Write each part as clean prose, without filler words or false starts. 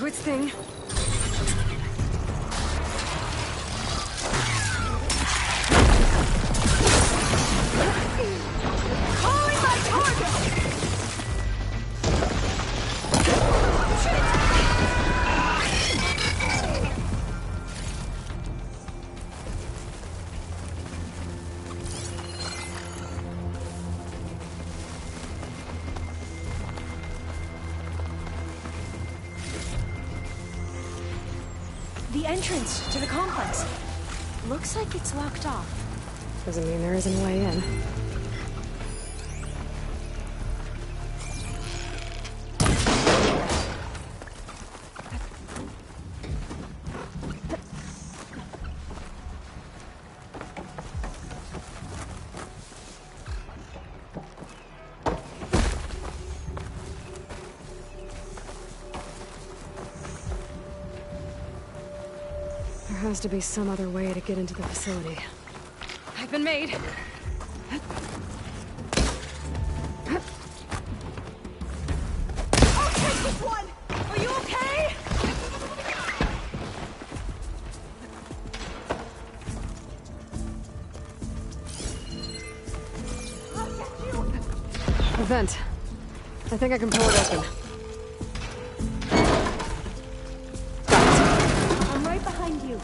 its thing. Calling my target! The entrance to the complex. Looks like it's locked off. Doesn't mean there isn't a way in. There has to be some other way to get into the facility. I've been made. I'll take this one! Are you okay? I'll get you! A vent. I think I can pull it open. I'm right behind you.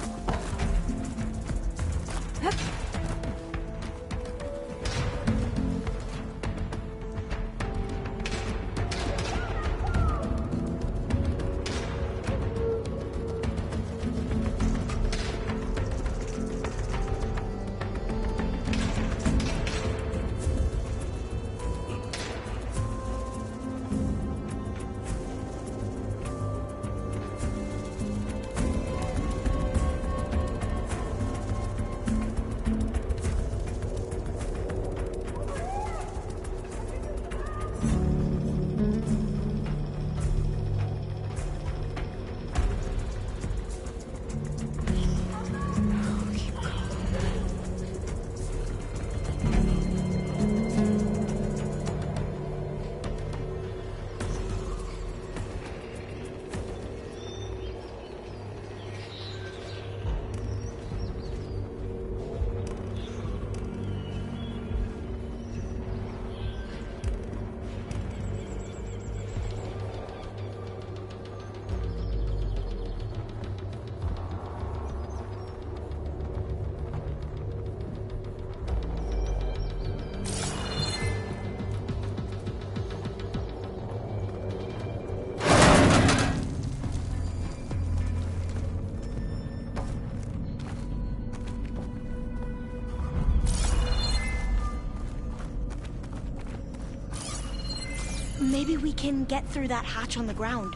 Maybe we can get through that hatch on the ground.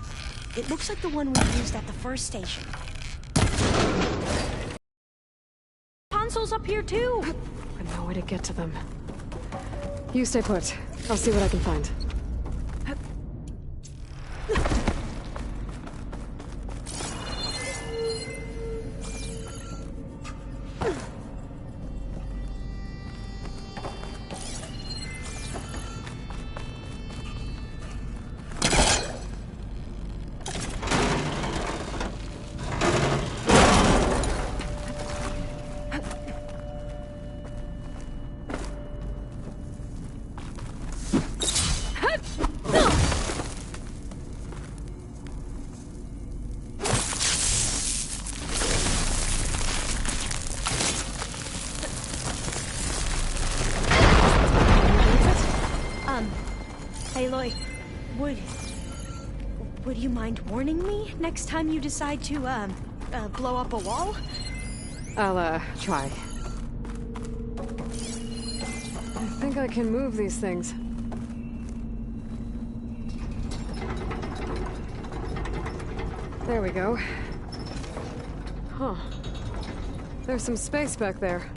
It looks like the one we used at the first station. Consoles up here too! But no way to get to them. You stay put. I'll see what I can find. Aloy, would you mind warning me next time you decide to, blow up a wall? I'll, try. I think I can move these things. There we go. Huh. There's some space back there.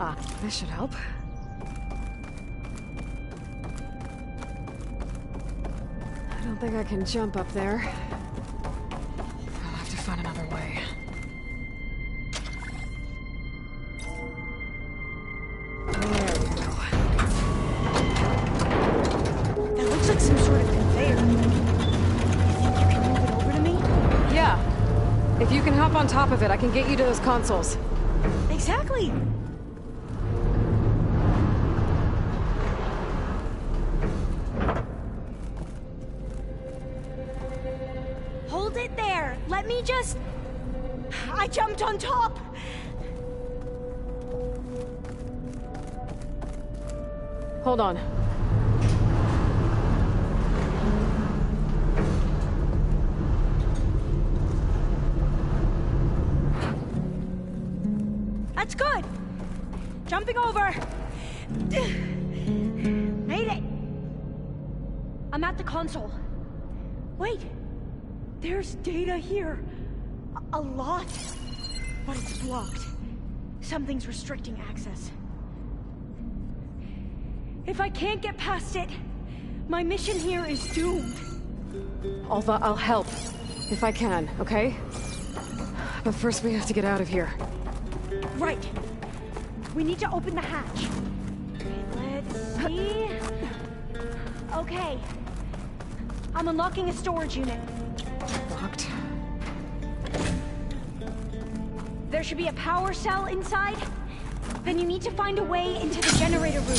Ah, this should help. I don't think I can jump up there. I'll have to find another way. There we go. That looks like some sort of conveyor. You think you can move it over to me? Yeah. If you can hop on top of it, I can get you to those consoles. Exactly. Hold it there. Let me just... I jumped on top. Hold on. That's good. Jumping over. Made it. I'm at the console. Wait. There's data here. A lot. But it's blocked. Something's restricting access. If I can't get past it, my mission here is doomed. Alva, I'll help. If I can, okay? But first we have to get out of here. Right. We need to open the hatch. Let's see... Okay. I'm unlocking a storage unit. Locked. There should be a power cell inside. Then you need to find a way into the generator room.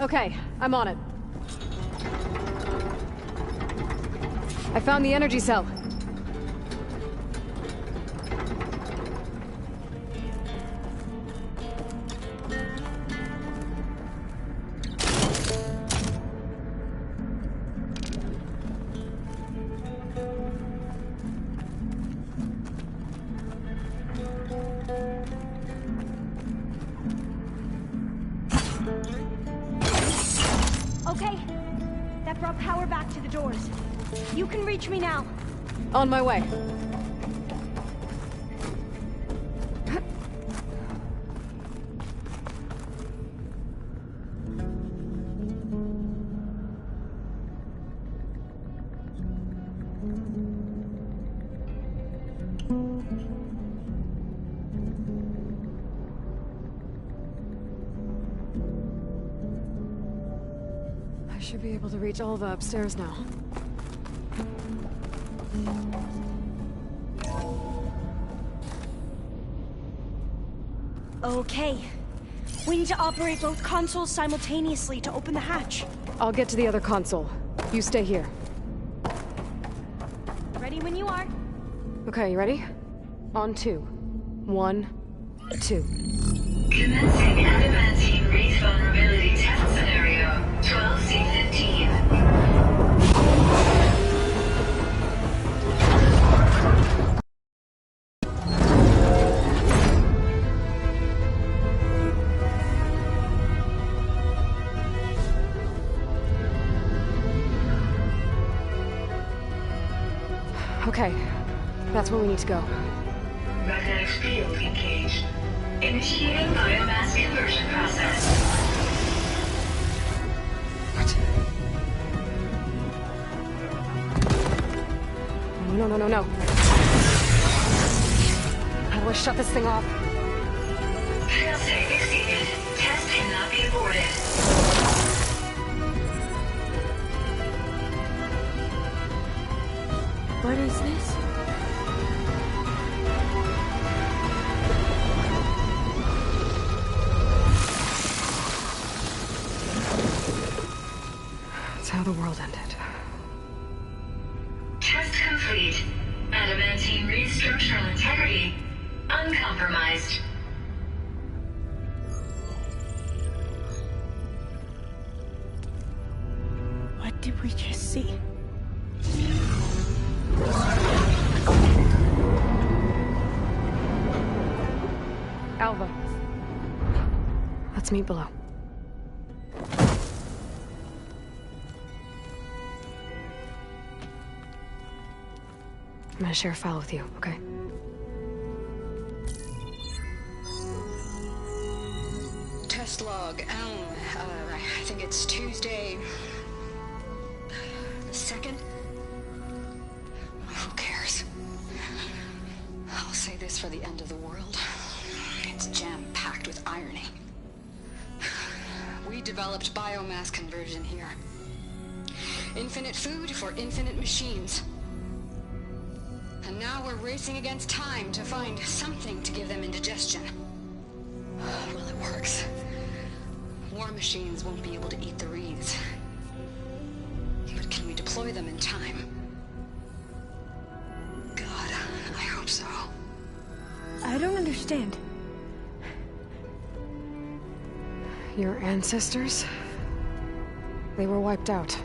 Okay, I'm on it. I found the energy cell. Okay. That brought power back to the doors. You can reach me now. On my way. I should be able to reach Alva upstairs now. Okay. We need to operate both consoles simultaneously to open the hatch. I'll get to the other console. You stay here. Ready when you are. Okay, you ready? On 2. 1, 2. Commencing adamantine wraith vulnerability test scenario 12C15. Okay, that's where we need to go. Magnetic field engaged. Initiating biomass conversion process. What? No, no, no, no. How do I shut this thing off? Failsafe exceeded. Test cannot be aborted. What is this? That's how the world ended. Test complete. Adamantine wraith structural integrity uncompromised. What did we just see? Alva. Let's meet below. I'm gonna share a file with you, okay? test log. I think it's Tuesday the 2nd. Who cares? I'll say this for the end of the world. It's jam-packed with irony. We developed biomass conversion here. Infinite food for infinite machines. And now we're racing against time to find something to give them indigestion. Well, it works. War machines won't be able to eat the wreaths. But can we deploy them in time? God, I hope so. I don't understand. Your ancestors? They were wiped out.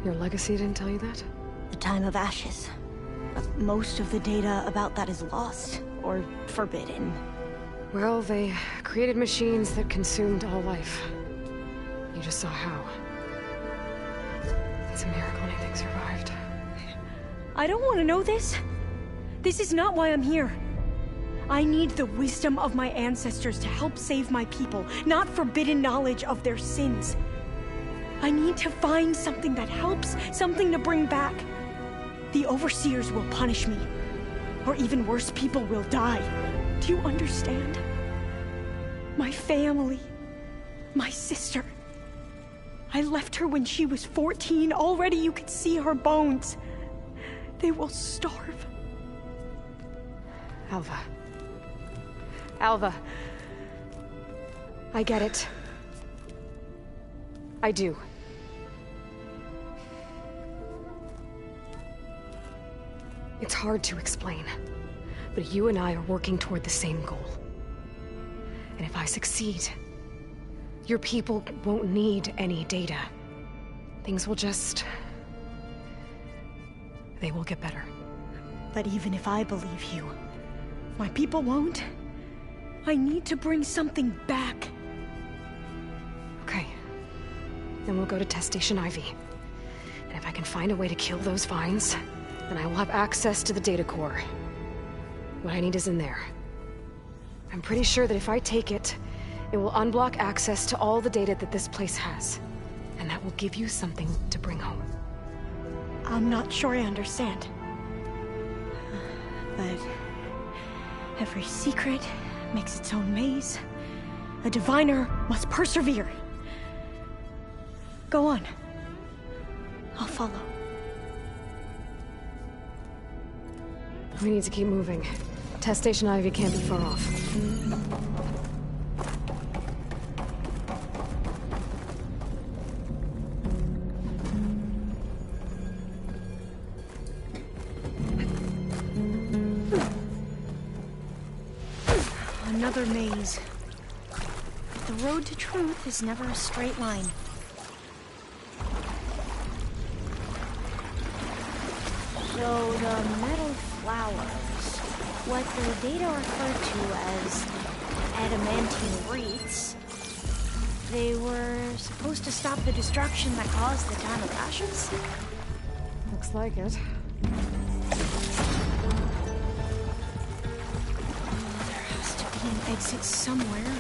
Your legacy didn't tell you that? The time of ashes. Most of the data about that is lost, or forbidden. Well, they created machines that consumed all life. You just saw how. It's a miracle anything survived. I don't want to know this. This is not why I'm here. I need the wisdom of my ancestors to help save my people, not forbidden knowledge of their sins. I need to find something that helps, something to bring back. The overseers will punish me. Or even worse, people will die. Do you understand? My family. My sister. I left her when she was 14. Already you could see her bones. They will starve. Alva. Alva. I get it. I do. It's hard to explain, but you and I are working toward the same goal. And if I succeed, your people won't need any data. Things will just... they will get better. But even if I believe you, my people won't. I need to bring something back. Okay. Then we'll go to Test Station Ivy. And if I can find a way to kill those vines, then I will have access to the data core. What I need is in there. I'm pretty sure that if I take it, it will unblock access to all the data that this place has. And that will give you something to bring home. I'm not sure I understand. But every secret makes its own maze. A diviner must persevere. Go on. I'll follow. We need to keep moving. Test Station Ivy can't be far off. Another maze. The road to truth is never a straight line. So the metal flowers, what the data refer to as adamantine wreaths, they were supposed to stop the destruction that caused the time of ashes? Looks like it. There has to be an exit somewhere.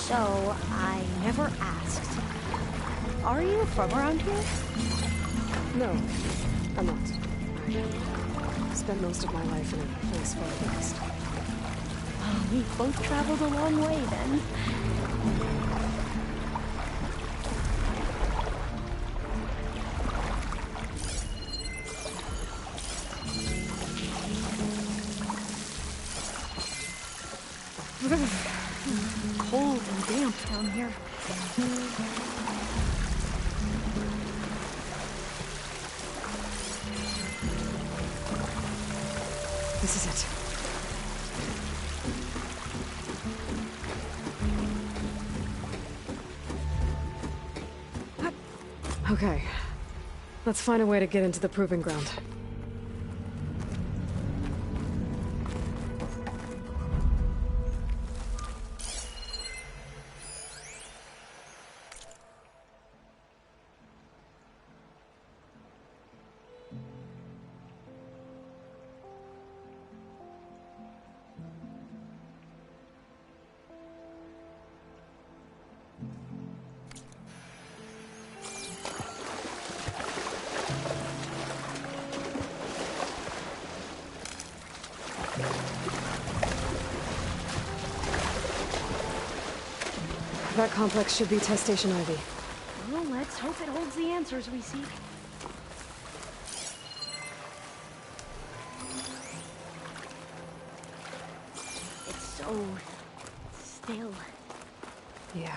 So, I never asked. Are you from around here? No, I'm not. I spent most of my life in a place far west. Well, we both traveled a long way then. Cold and damp down here. This is it. Okay. Let's find a way to get into the proving ground. That complex should be Test Station Ivy. Well, let's hope it holds the answers we seek. It's so still. Yeah.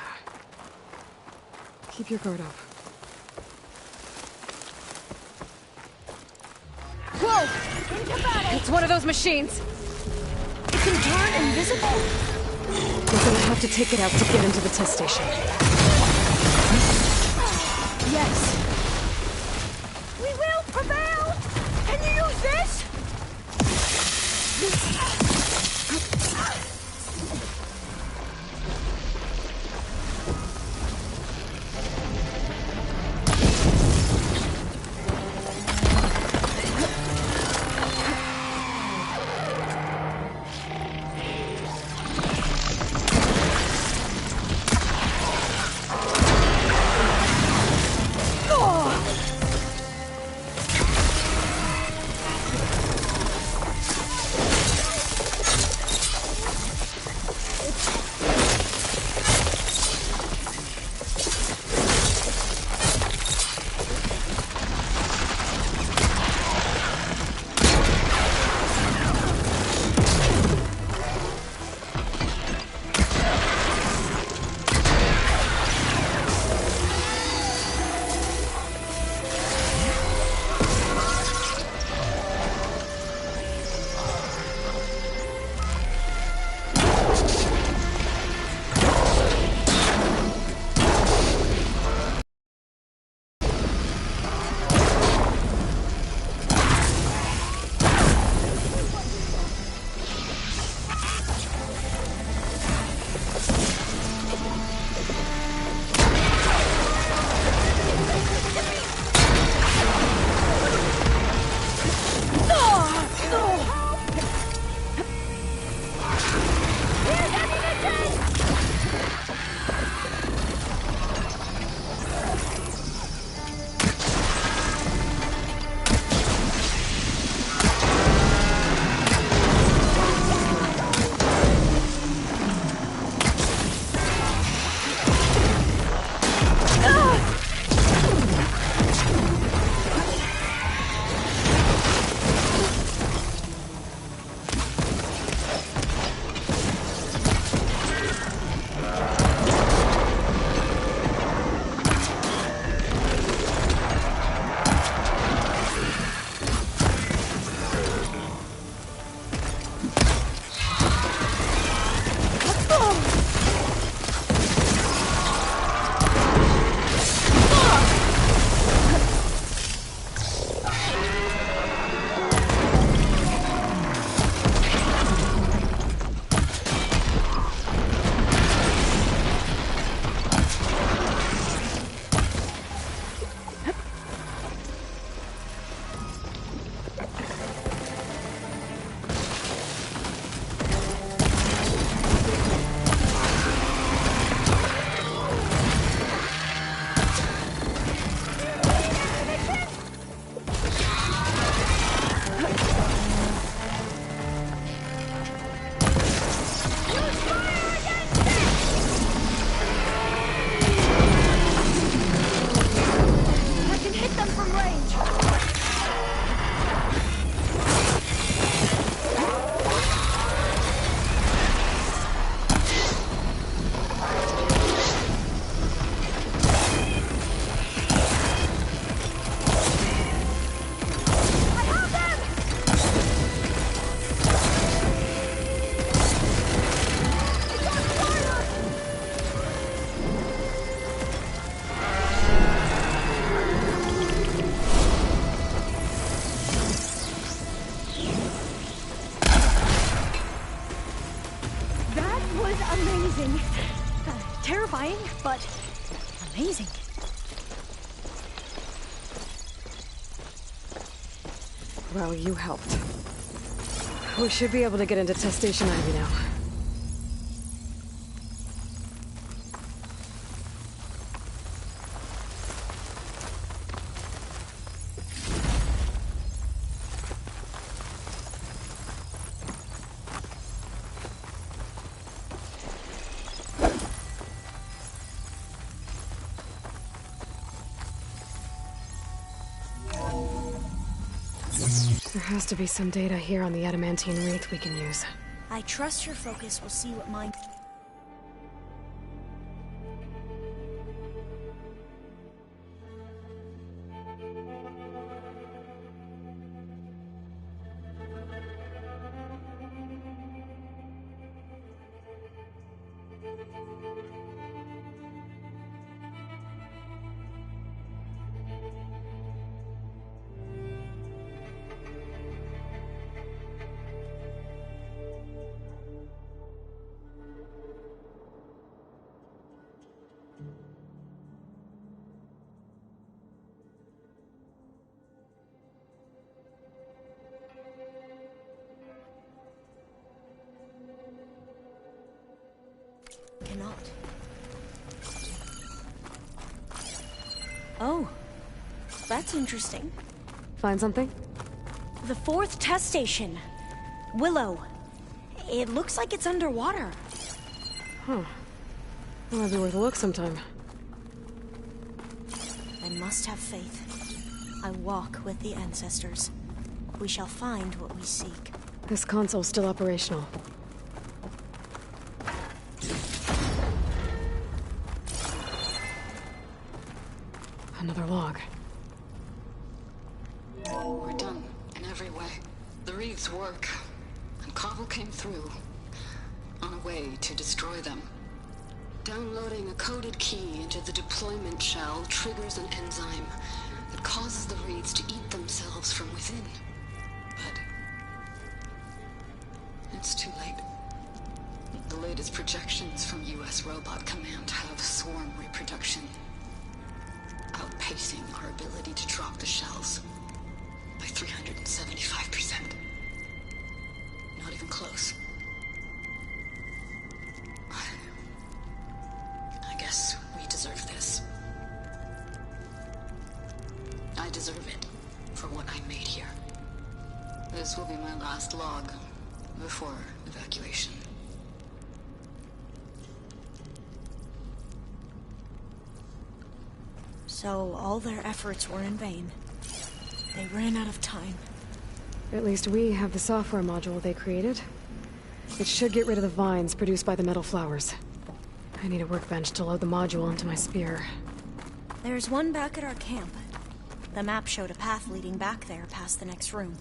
Keep your guard up. Whoa! Into battle! It's one of those machines! It can turn invisible? We're gonna have to take it out to get into the test station. Yes. We will prevail! Can you use this? terrifying, but amazing. Well, you helped. We should be able to get into Test Station Ivy now. There has to be some data here on the adamantine wreath we can use. I trust your focus will see what mine... Cannot. Oh, that's interesting. Find something? The 4th test station. Willow. It looks like it's underwater. Huh. Well, it'd be worth a look sometime. I must have faith. I walk with the ancestors. We shall find what we seek. This console's still operational. Another log. We're done, in every way. The wreaths work, and Cobble came through, on a way to destroy them. Downloading a coded key into the deployment shell triggers an enzyme that causes the wreaths to eat themselves from within. But it's too late. The latest projections from US Robot Command have swarm reproduction, outpacing our ability to drop the shells by 375%. Not even close. I guess we deserve this. I deserve it for what I made here. This will be my last log before evacuation. So all their efforts were in vain. They ran out of time. At least we have the software module they created. It should get rid of the vines produced by the metal flowers. I need a workbench to load the module into my spear. There's one back at our camp. The map showed a path leading back there past the next room.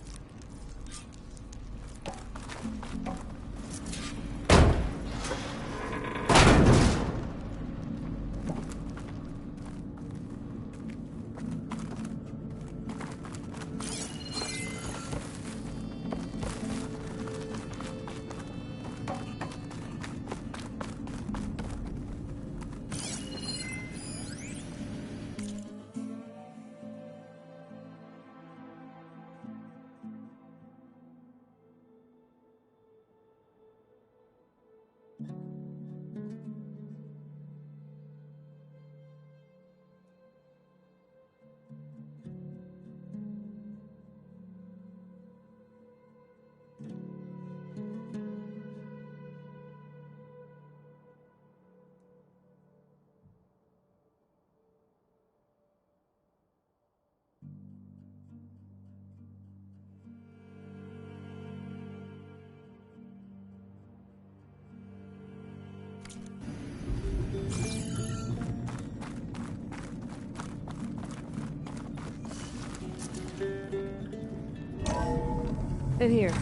In here.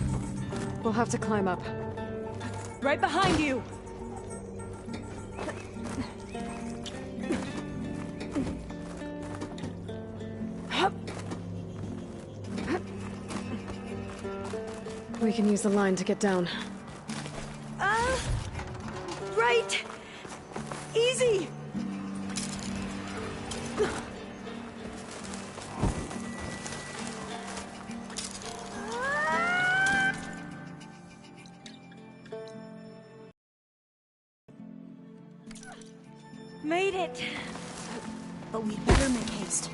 We'll have to climb up. Right behind you! We can use the line to get down. Right! Easy! Made it! But we'd better make haste.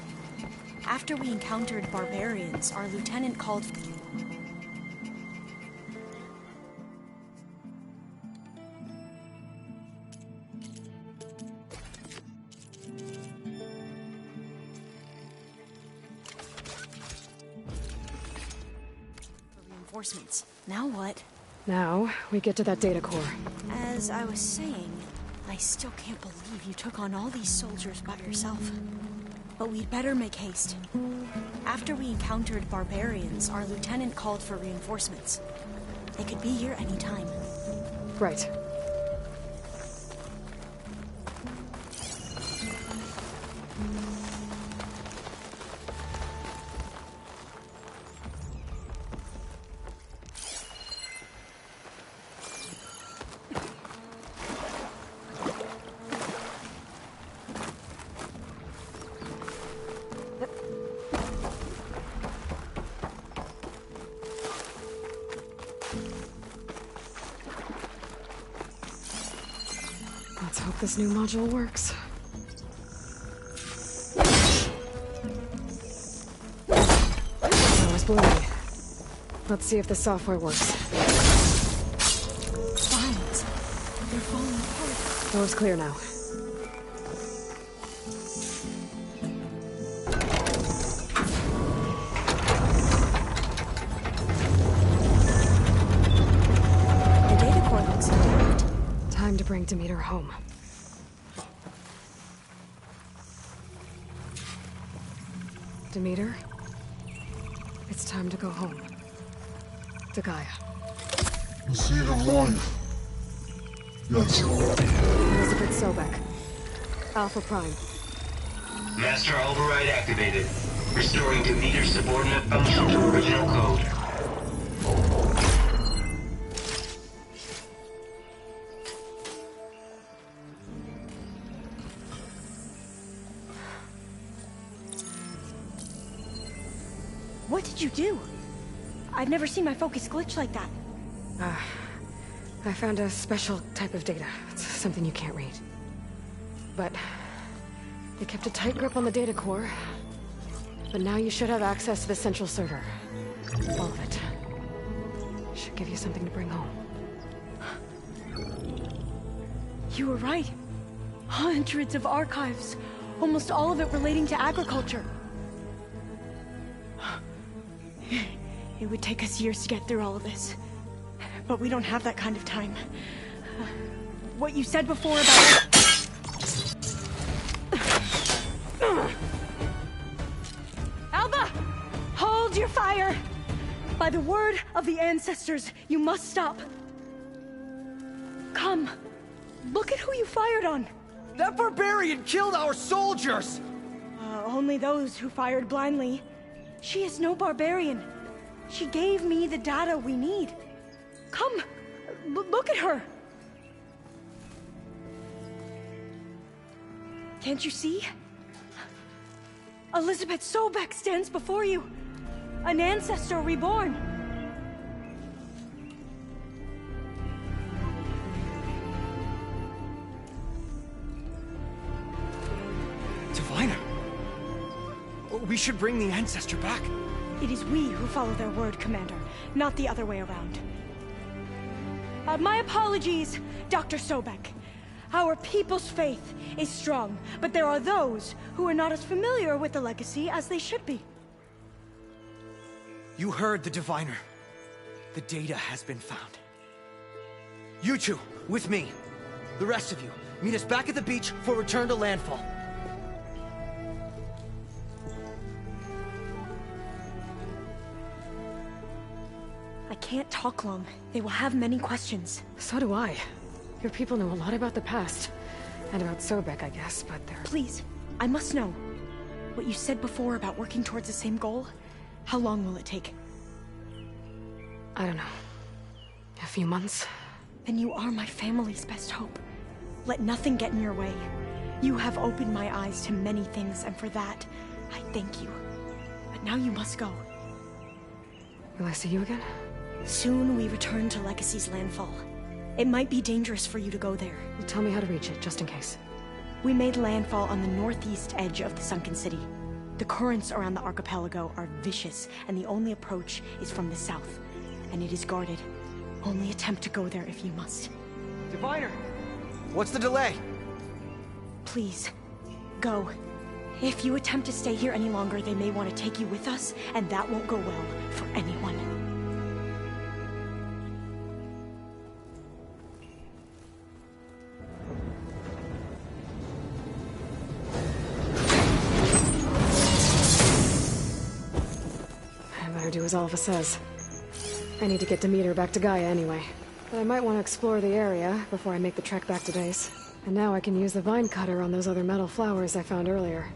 After we encountered barbarians, our lieutenant called... reinforcements. Now what? Now, we get to that data core. As I was saying, I still can't believe you took on all these soldiers by yourself. But we'd better make haste. After we encountered barbarians, our lieutenant called for reinforcements. They could be here any time. Right. Let's hope this new module works. That was blurry. Let's see if the software works. Vines. They're falling apart. Door's clear now. The data core looks intact. Time to bring Demeter home. Demeter, it's time to go home. To Gaia. The seed of life. Yetsie. Elizabeth Sobek. Alpha Prime. Master override activated. Restoring Demeter's subordinate function to original code. What did you do? I've never seen my focus glitch like that. I found a special type of data. It's something you can't read. But they kept a tight grip on the data core. But now you should have access to the central server. All of it. Should give you something to bring home. You were right. Hundreds of archives. Almost all of it relating to agriculture. It would take us years to get through all of this. But we don't have that kind of time. What you said before about... Alba! Hold your fire! By the word of the ancestors, you must stop. Come. Look at who you fired on. That barbarian killed our soldiers! Only those who fired blindly. She is no barbarian. She gave me the data we need. Come, look at her. Can't you see? Elizabeth Sobek stands before you. An ancestor reborn. Diviner! We should bring the ancestor back. It is we who follow their word, Commander, not the other way around. My apologies, Dr. Sobek. Our people's faith is strong, but there are those who are not as familiar with the legacy as they should be. You heard the diviner. The data has been found. You two, with me. The rest of you, meet us back at the beach for return to landfall. I can't talk long. They will have many questions. So do I. Your people know a lot about the past. And about Sobek, I guess, but they're... Please, I must know. What you said before about working towards the same goal, how long will it take? I don't know. A few months? Then you are my family's best hope. Let nothing get in your way. You have opened my eyes to many things, and for that, I thank you. But now you must go. Will I see you again? Soon we return to Legacy's landfall. It might be dangerous for you to go there. Well, tell me how to reach it, just in case. We made landfall on the northeast edge of the sunken city. The currents around the archipelago are vicious, and the only approach is from the south. And it is guarded. Only attempt to go there if you must. Diviner! What's the delay? Please, go. If you attempt to stay here any longer, they may want to take you with us, and that won't go well for anyone. I better do as Alpha says. I need to get Demeter back to Gaia anyway. But I might want to explore the area before I make the trek back to base. And now I can use the vine cutter on those other metal flowers I found earlier.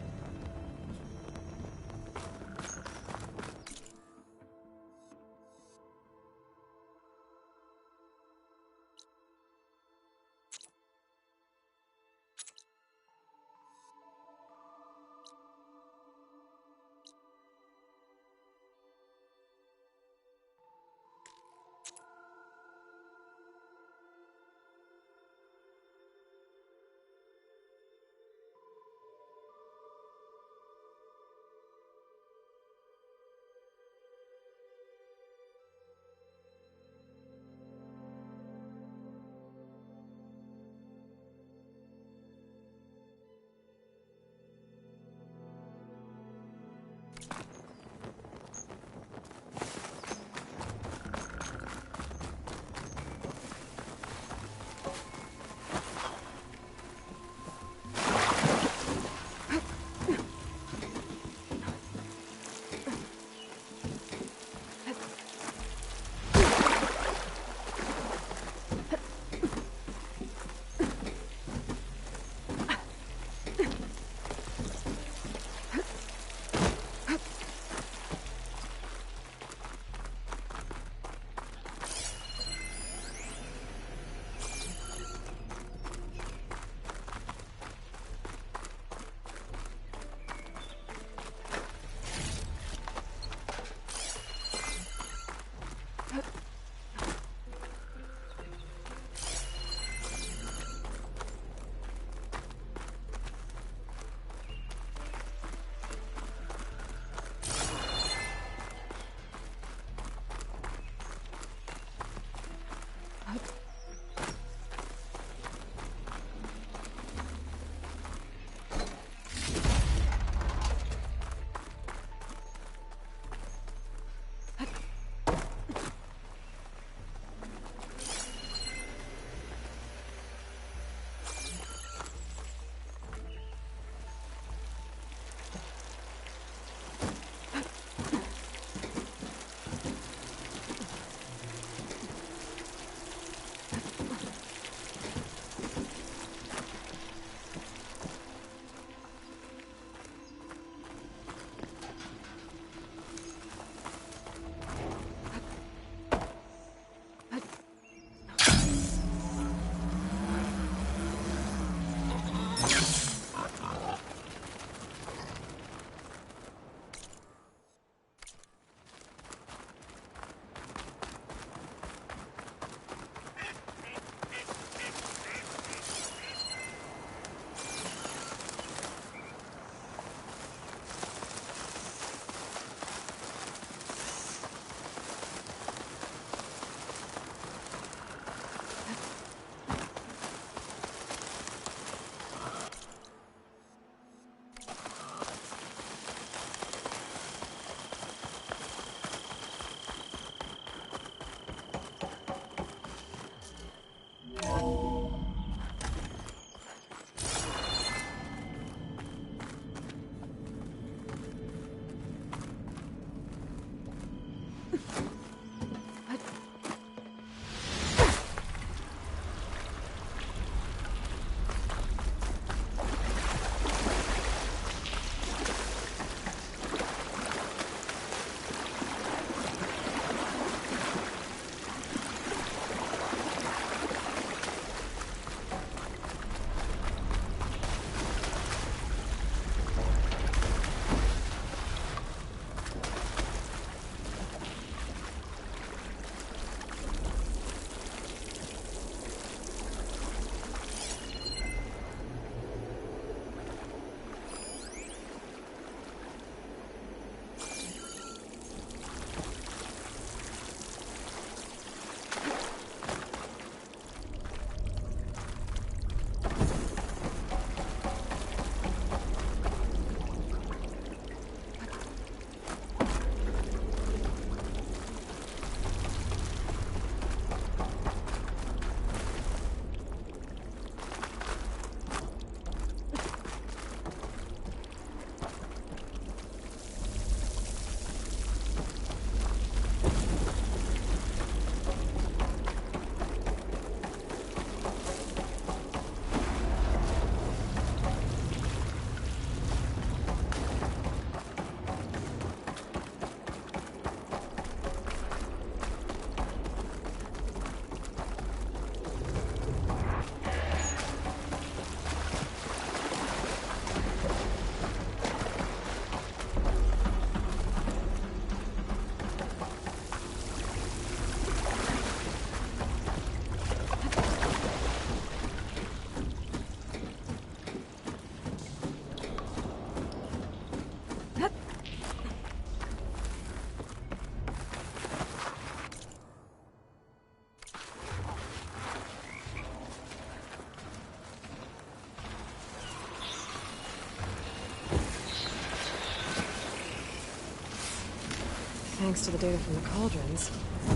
thanks to the data from the cauldrons,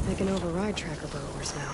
they can override tracker burrowers now.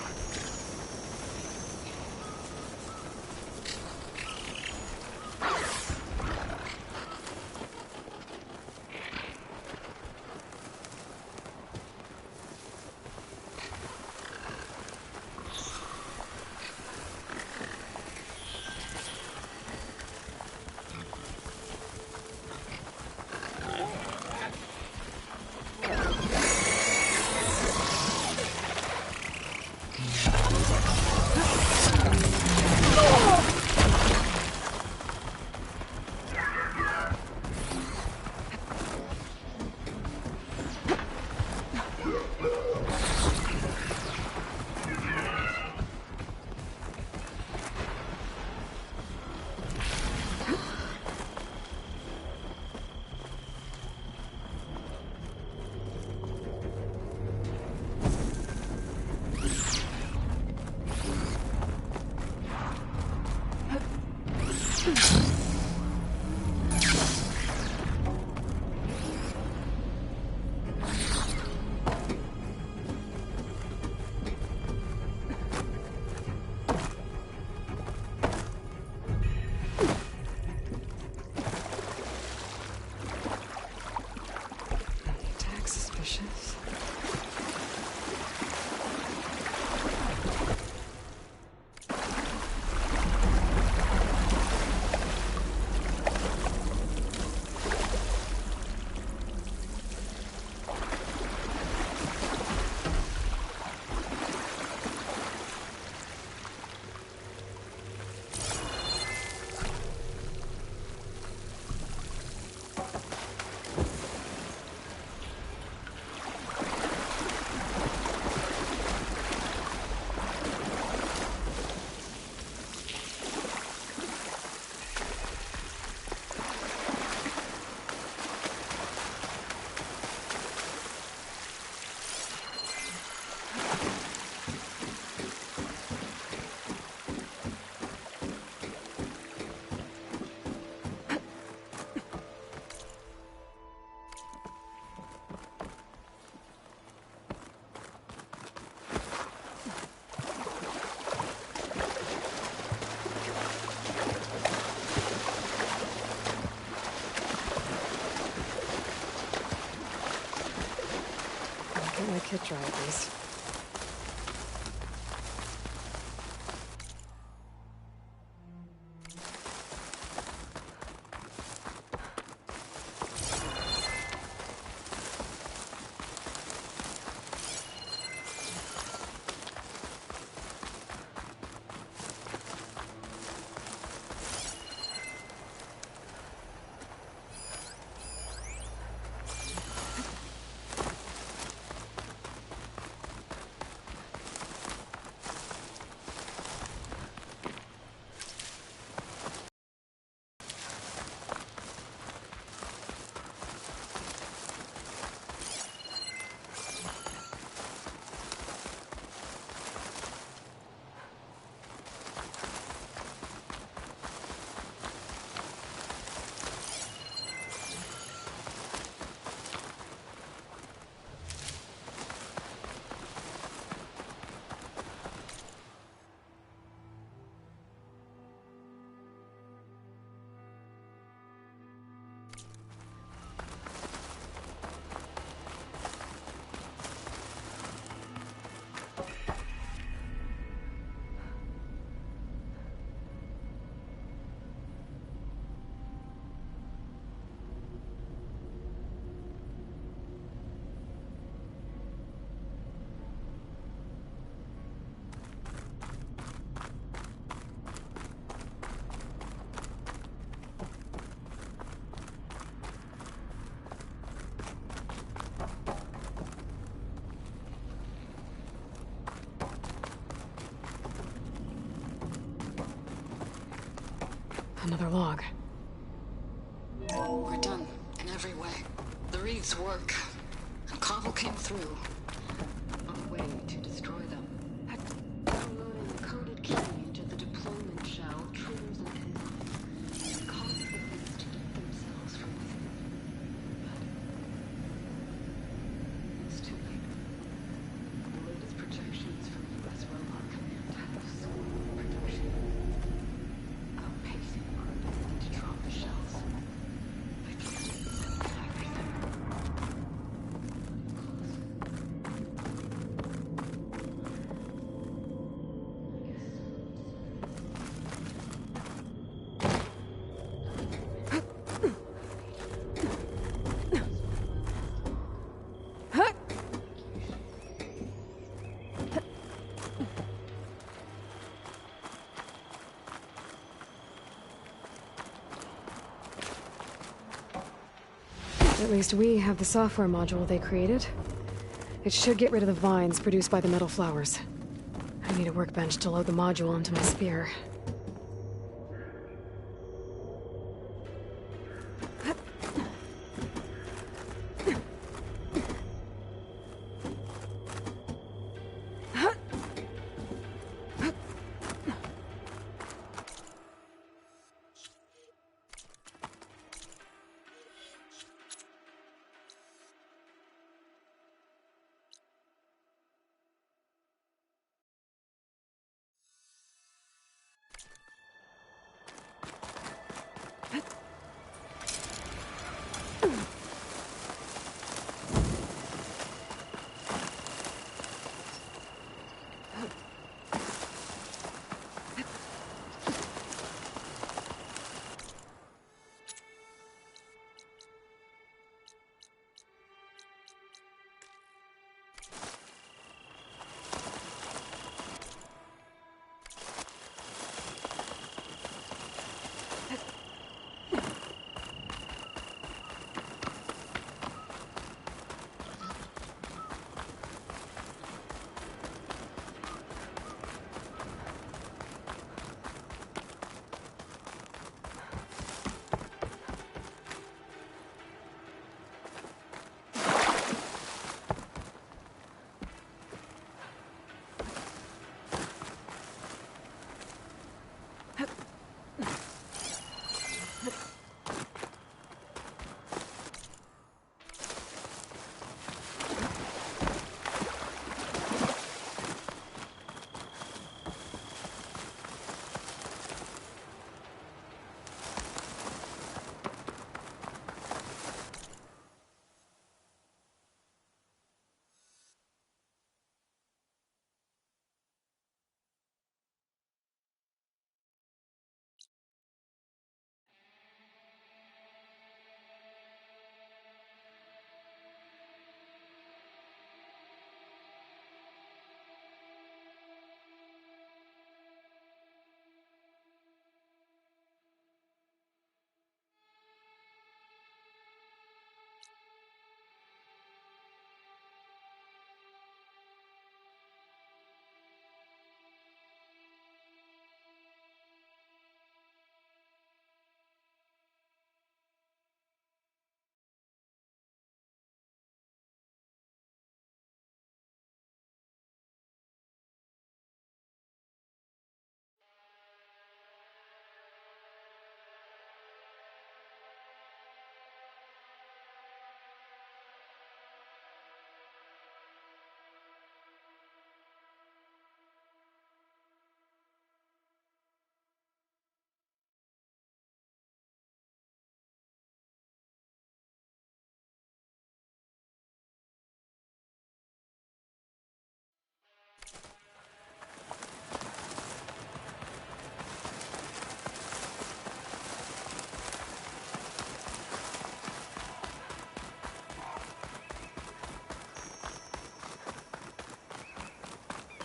My kit dry at least. Another log. We're done, in every way. The wreaths work. And Cobble came through. On a way to destroy them. Downloading a coded key into the deployment shell triggers an enzyme. It causes the wreaths to eat themselves from within. But At least we have the software module they created. It should get rid of the vines produced by the metal flowers. I need a workbench to load the module onto my spear.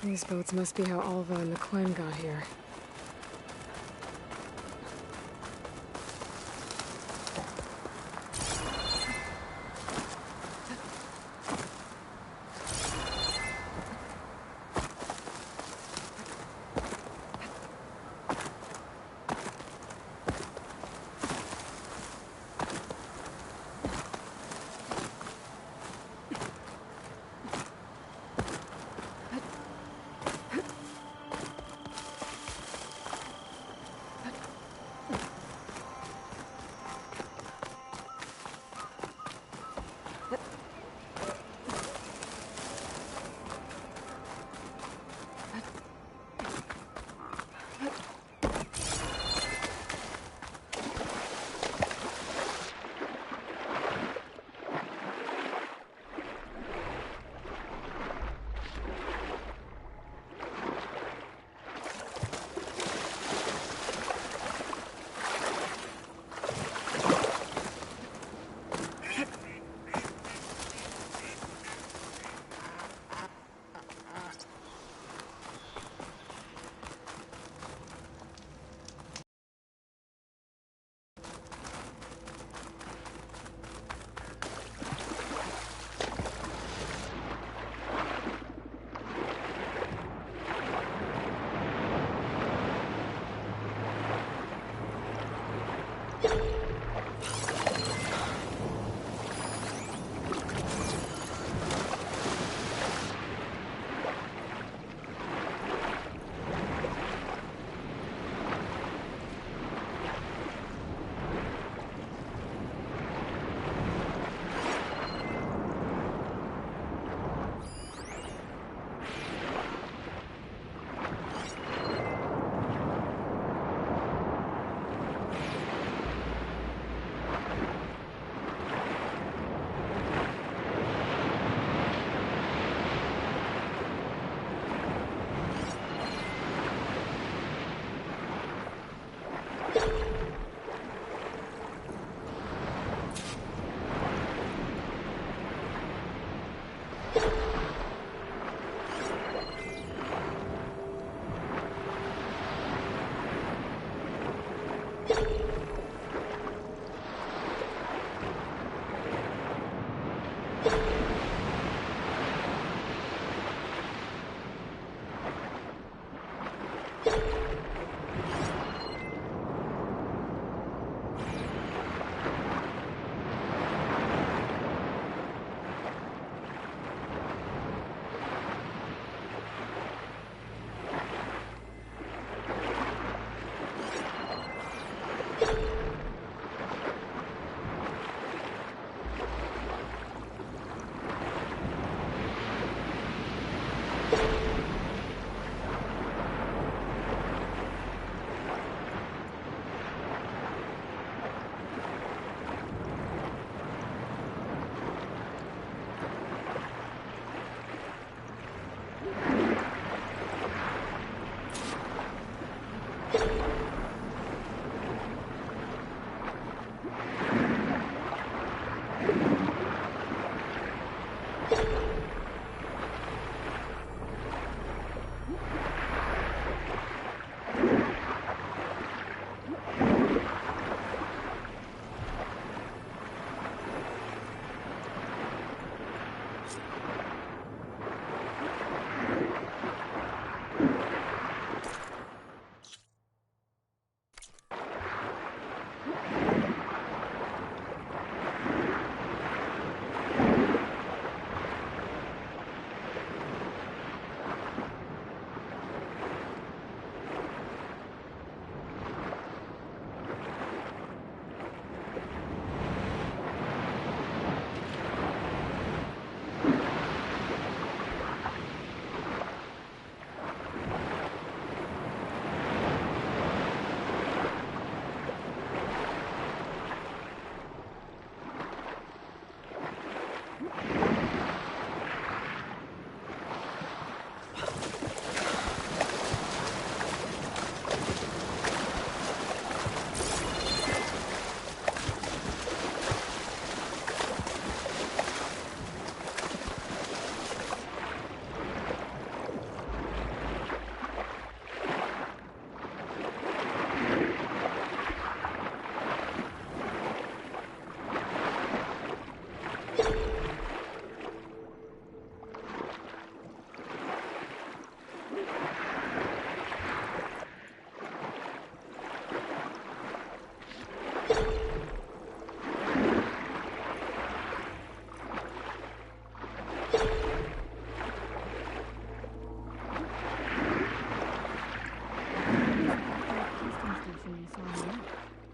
These boats must be how Alva and McQuinn got here.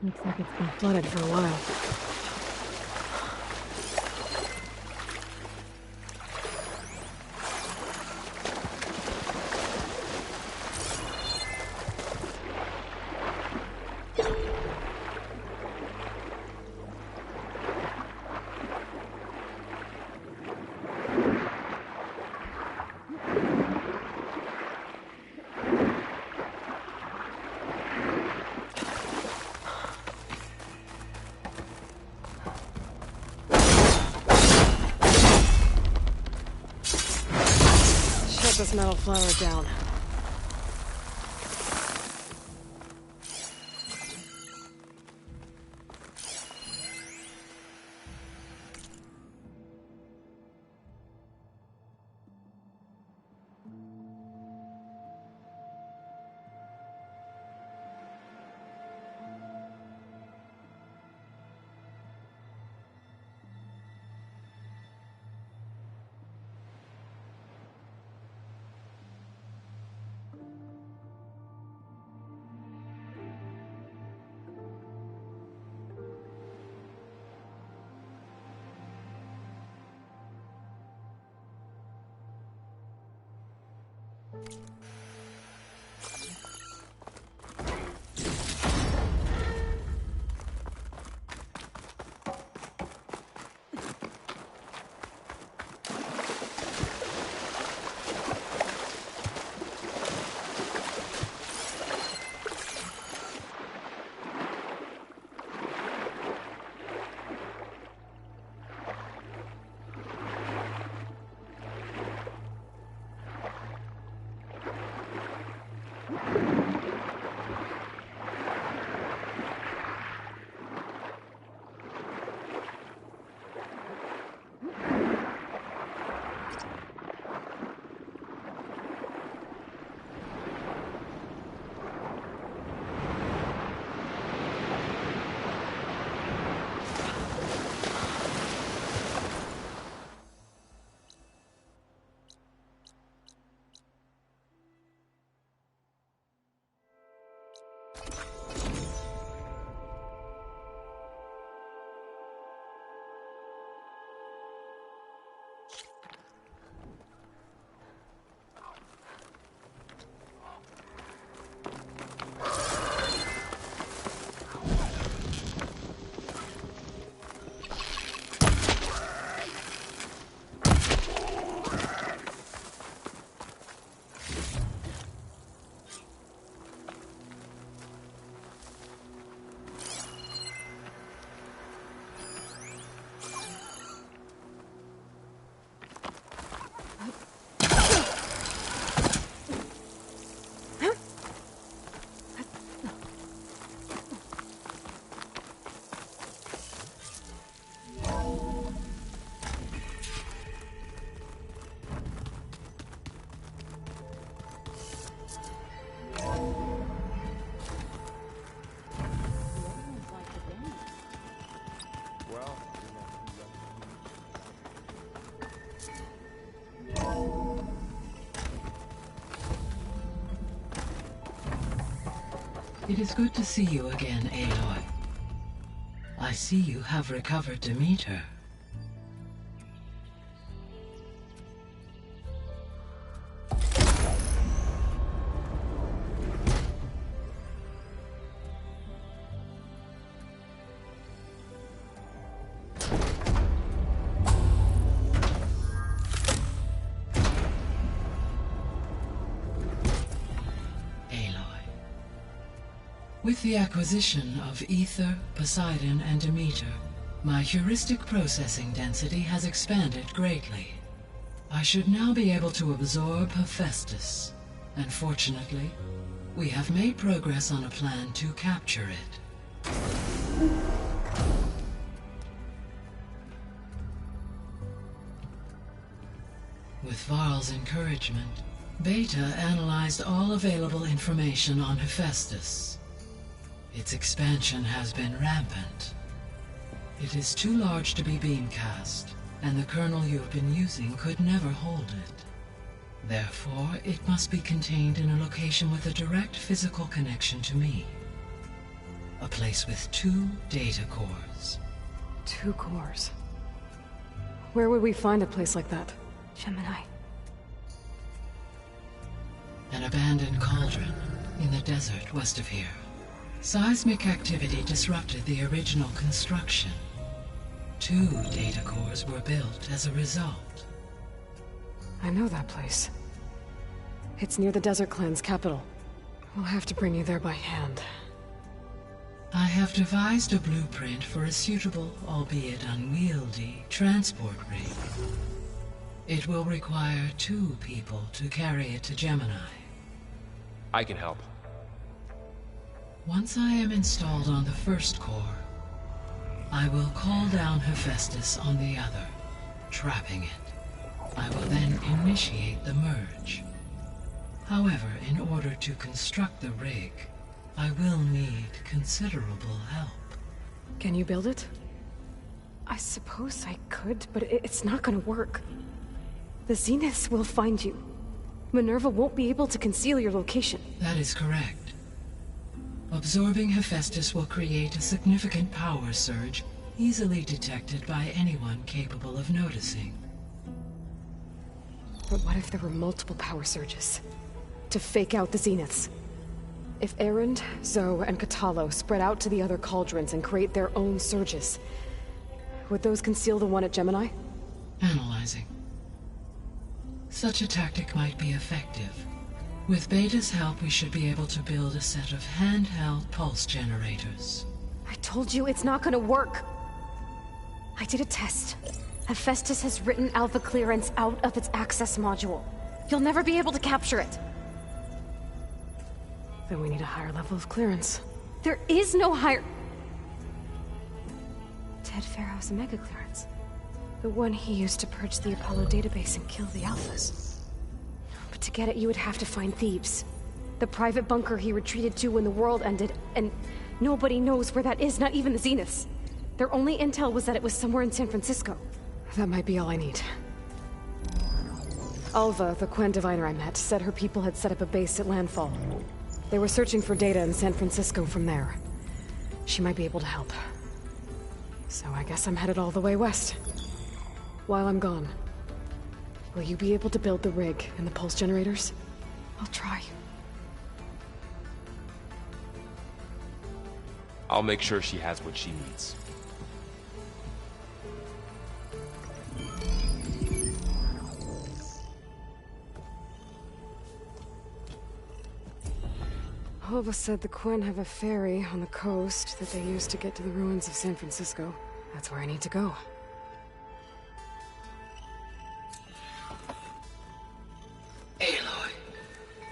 Looks like it's been flooded for a while. This metal flower down. It is good to see you again, Aloy. I see you have recovered Demeter. With the acquisition of Ether, Poseidon, and Demeter, my heuristic processing density has expanded greatly. I should now be able to absorb Hephaestus, and fortunately, we have made progress on a plan to capture it. With Varl's encouragement, Beta analyzed all available information on Hephaestus. Its expansion has been rampant. It is too large to be beamcast, and the kernel you've been using could never hold it. Therefore, it must be contained in a location with a direct physical connection to me. A place with 2 data cores. 2 cores? Where would we find a place like that? Gemini. An abandoned cauldron in the desert west of here. Seismic activity disrupted the original construction. 2 data cores were built as a result. I know that place. It's near the Desert Clan's capital. We'll have to bring you there by hand. I have devised a blueprint for a suitable, albeit unwieldy, transport rig. It will require 2 people to carry it to Gemini. I can help. Once I am installed on the first core, I will call down Hephaestus on the other, trapping it. I will then initiate the merge. However, in order to construct the rig, I will need considerable help. Can you build it? I suppose I could, but it's not gonna work. The Zeniths will find you. Minerva won't be able to conceal your location. That is correct. Absorbing Hephaestus will create a significant power surge, easily detected by anyone capable of noticing. But what if there were multiple power surges? To fake out the Zeniths? If Erend, Zoe, and Katalo spread out to the other cauldrons and create their own surges, would those conceal the one at Gemini? Analyzing. Such a tactic might be effective. With Beta's help, we should be able to build a set of handheld pulse generators. I told you it's not gonna work! I did a test. Hephaestus has written Alpha clearance out of its access module. You'll never be able to capture it. Then we need a higher level of clearance. There is no higher... Ted Pharaoh's Omega clearance. The one he used to purge the Apollo database and kill the Alphas. But to get it, you would have to find Thebes. The private bunker he retreated to when the world ended, and nobody knows where that is, not even the Zeniths. Their only intel was that it was somewhere in San Francisco. That might be all I need. Alva, the Quen diviner I met, said her people had set up a base at Landfall. They were searching for data in San Francisco from there. She might be able to help. So I guess I'm headed all the way west. While I'm gone, will you be able to build the rig and the pulse generators? I'll try. I'll make sure she has what she needs. Alva said the Quen have a ferry on the coast that they use to get to the ruins of San Francisco. That's where I need to go. Aloy,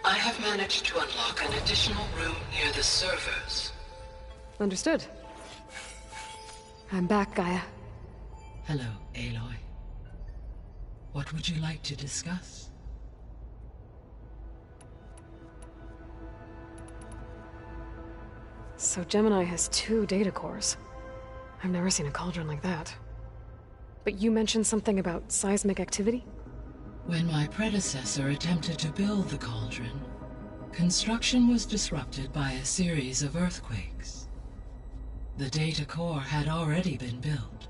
I have managed to unlock an additional room near the servers. Understood. I'm back, Gaia. Hello, Aloy. What would you like to discuss? So Gemini has 2 data cores. I've never seen a cauldron like that. But you mentioned something about seismic activity? When my predecessor attempted to build the cauldron, construction was disrupted by a series of earthquakes. The data core had already been built,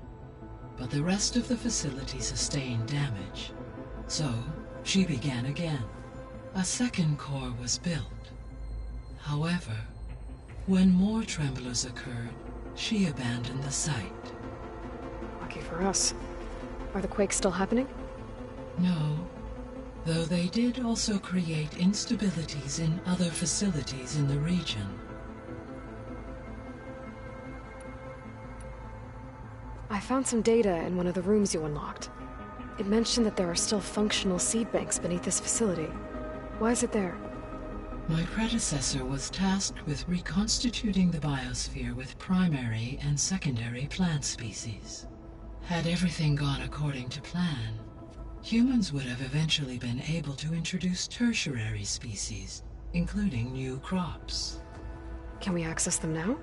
but the rest of the facility sustained damage. So, she began again. A second core was built. However, when more tremblers occurred, she abandoned the site. Lucky for us. Are the quakes still happening? No, though they did also create instabilities in other facilities in the region. I found some data in one of the rooms you unlocked. It mentioned that there are still functional seed banks beneath this facility. Why is it there? My predecessor was tasked with reconstituting the biosphere with primary and secondary plant species. Had everything gone according to plan, humans would have eventually been able to introduce tertiary species, including new crops. Can we access them now?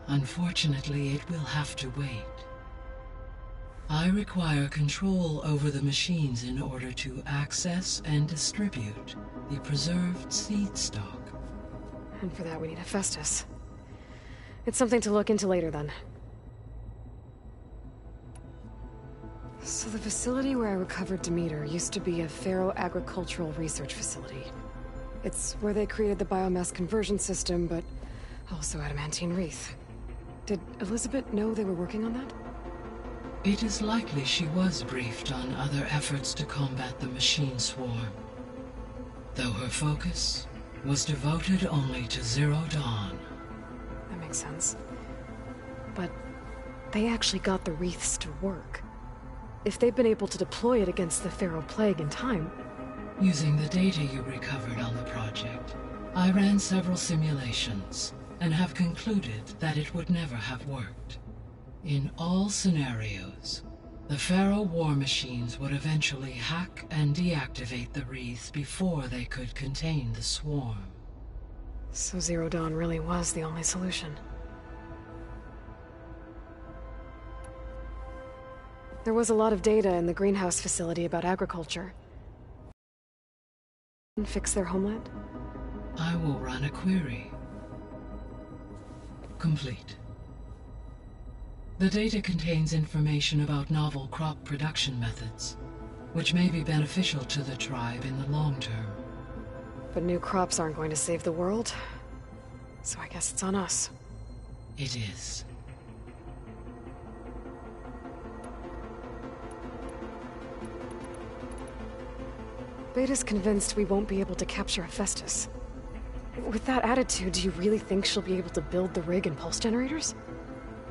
Unfortunately, it will have to wait. I require control over the machines in order to access and distribute the preserved seed stock. And for that we need Hephaestus. It's something to look into later, then. So the facility where I recovered Demeter used to be a Pharaoh agricultural research facility. It's where they created the biomass conversion system, but also adamantine wreath. Did Elizabeth know they were working on that? It is likely she was briefed on other efforts to combat the machine swarm, though her focus was devoted only to Zero Dawn. That makes sense. But they actually got the wreaths to work. If they've been able to deploy it against the Pharaoh Plague in time... Using the data you recovered on the project, I ran several simulations and have concluded that it would never have worked. In all scenarios, the Pharaoh war machines would eventually hack and deactivate the wreath before they could contain the swarm. So Zero Dawn really was the only solution. There was a lot of data in the greenhouse facility about agriculture. Fix their homeland? I will run a query. Complete. The data contains information about novel crop production methods, which may be beneficial to the tribe in the long term. But new crops aren't going to save the world, so I guess it's on us. It is. Beta's convinced we won't be able to capture Hephaestus. With that attitude, do you really think she'll be able to build the rig and pulse generators?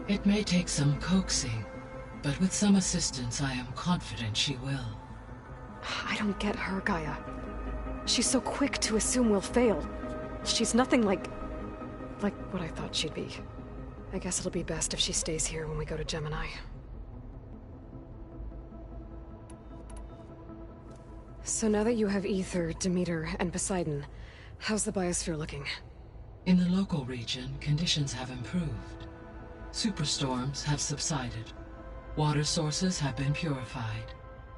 It may take some coaxing, but with some assistance I am confident she will. I don't get her, Gaia. She's so quick to assume we'll fail. She's nothing like what I thought she'd be. I guess it'll be best if she stays here when we go to Gemini. So now that you have Ether, Demeter, and Poseidon, how's the biosphere looking? In the local region, conditions have improved. Superstorms have subsided, water sources have been purified,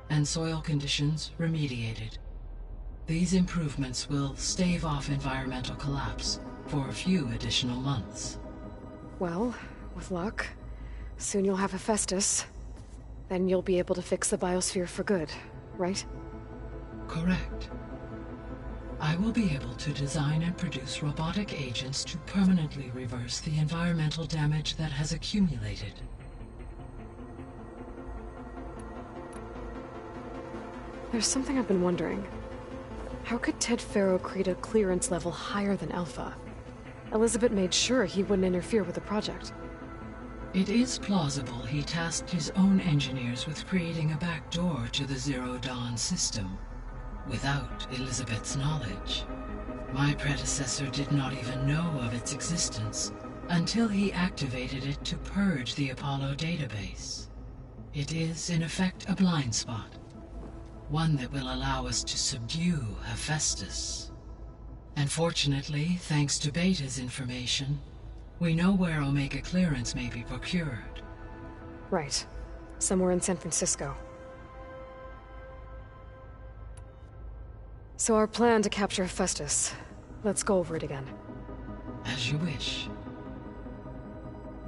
and soil conditions remediated. These improvements will stave off environmental collapse for a few additional months. Well, with luck, soon you'll have Hephaestus. Then you'll be able to fix the biosphere for good, right? Correct. I will be able to design and produce robotic agents to permanently reverse the environmental damage that has accumulated. There's something I've been wondering. How could Ted Faro create a clearance level higher than Alpha? Elizabeth made sure he wouldn't interfere with the project. It is plausible he tasked his own engineers with creating a backdoor to the Zero Dawn system, without Elizabeth's knowledge. My predecessor did not even know of its existence until he activated it to purge the Apollo database. It is, in effect, a blind spot. One that will allow us to subdue Hephaestus. And fortunately, thanks to Beta's information, we know where Omega clearance may be procured. Right. Somewhere in San Francisco. So our plan to capture Hephaestus. Let's go over it again. As you wish.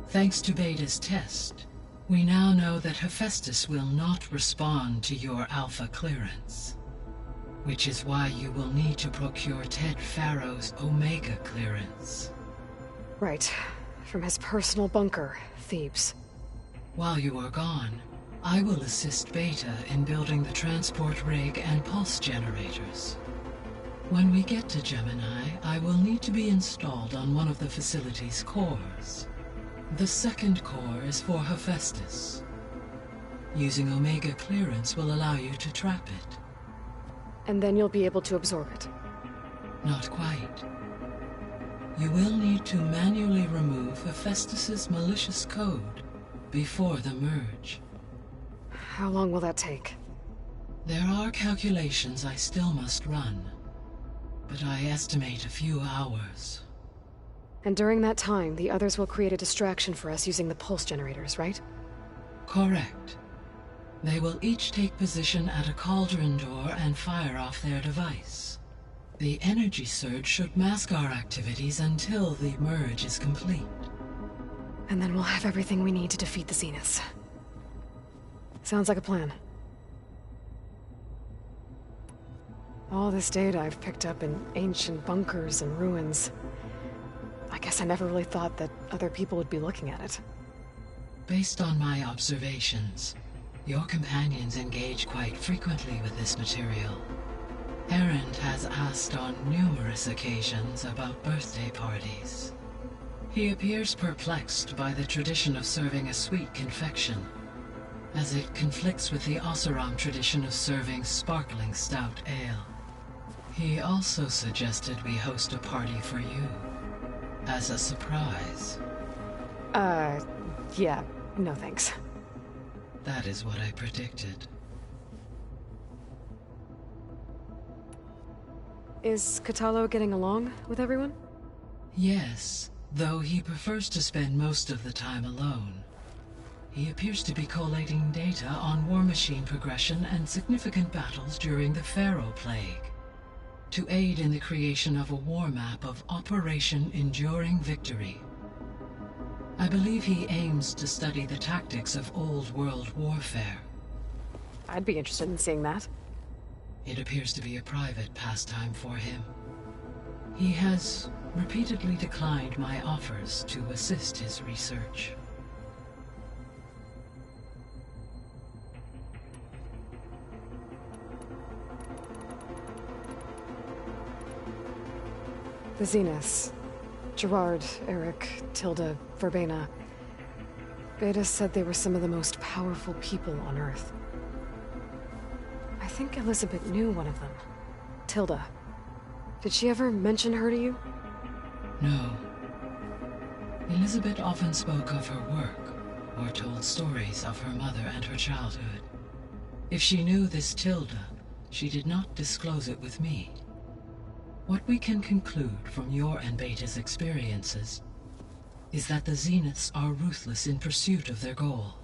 Thanks to Beta's test, we now know that Hephaestus will not respond to your Alpha clearance. Which is why you will need to procure Ted Faro's Omega clearance. Right. From his personal bunker, Thebes. While you are gone, I will assist Beta in building the transport rig and pulse generators. When we get to Gemini, I will need to be installed on one of the facility's cores. The second core is for Hephaestus. Using Omega clearance will allow you to trap it. And then you'll be able to absorb it. Not quite. You will need to manually remove Hephaestus's malicious code before the merge. How long will that take? There are calculations I still must run, but I estimate a few hours. And during that time, the others will create a distraction for us using the pulse generators, right? Correct. They will each take position at a cauldron door and fire off their device. The energy surge should mask our activities until the merge is complete. And then we'll have everything we need to defeat the Zeniths. Sounds like a plan. All this data I've picked up in ancient bunkers and ruins. I guess I never really thought that other people would be looking at it. Based on my observations, your companions engage quite frequently with this material. Erend has asked on numerous occasions about birthday parties. He appears perplexed by the tradition of serving a sweet confection, as it conflicts with the Oseram tradition of serving sparkling stout ale. He also suggested we host a party for you, as a surprise. Yeah, no thanks. That is what I predicted. Is Katalo getting along with everyone? Yes, though he prefers to spend most of the time alone. He appears to be collating data on war machine progression and significant battles during the Pharaoh Plague, to aid in the creation of a war map of Operation Enduring Victory. I believe he aims to study the tactics of old world warfare. I'd be interested in seeing that. It appears to be a private pastime for him. He has repeatedly declined my offers to assist his research. The Zeniths. Gerard, Eric, Tilda, Verbena. Beta said they were some of the most powerful people on Earth. I think Elizabeth knew one of them. Tilda. Did she ever mention her to you? No. Elizabeth often spoke of her work, or told stories of her mother and her childhood. If she knew this Tilda, she did not disclose it with me. What we can conclude from your and Beta's experiences is that the Zeniths are ruthless in pursuit of their goal.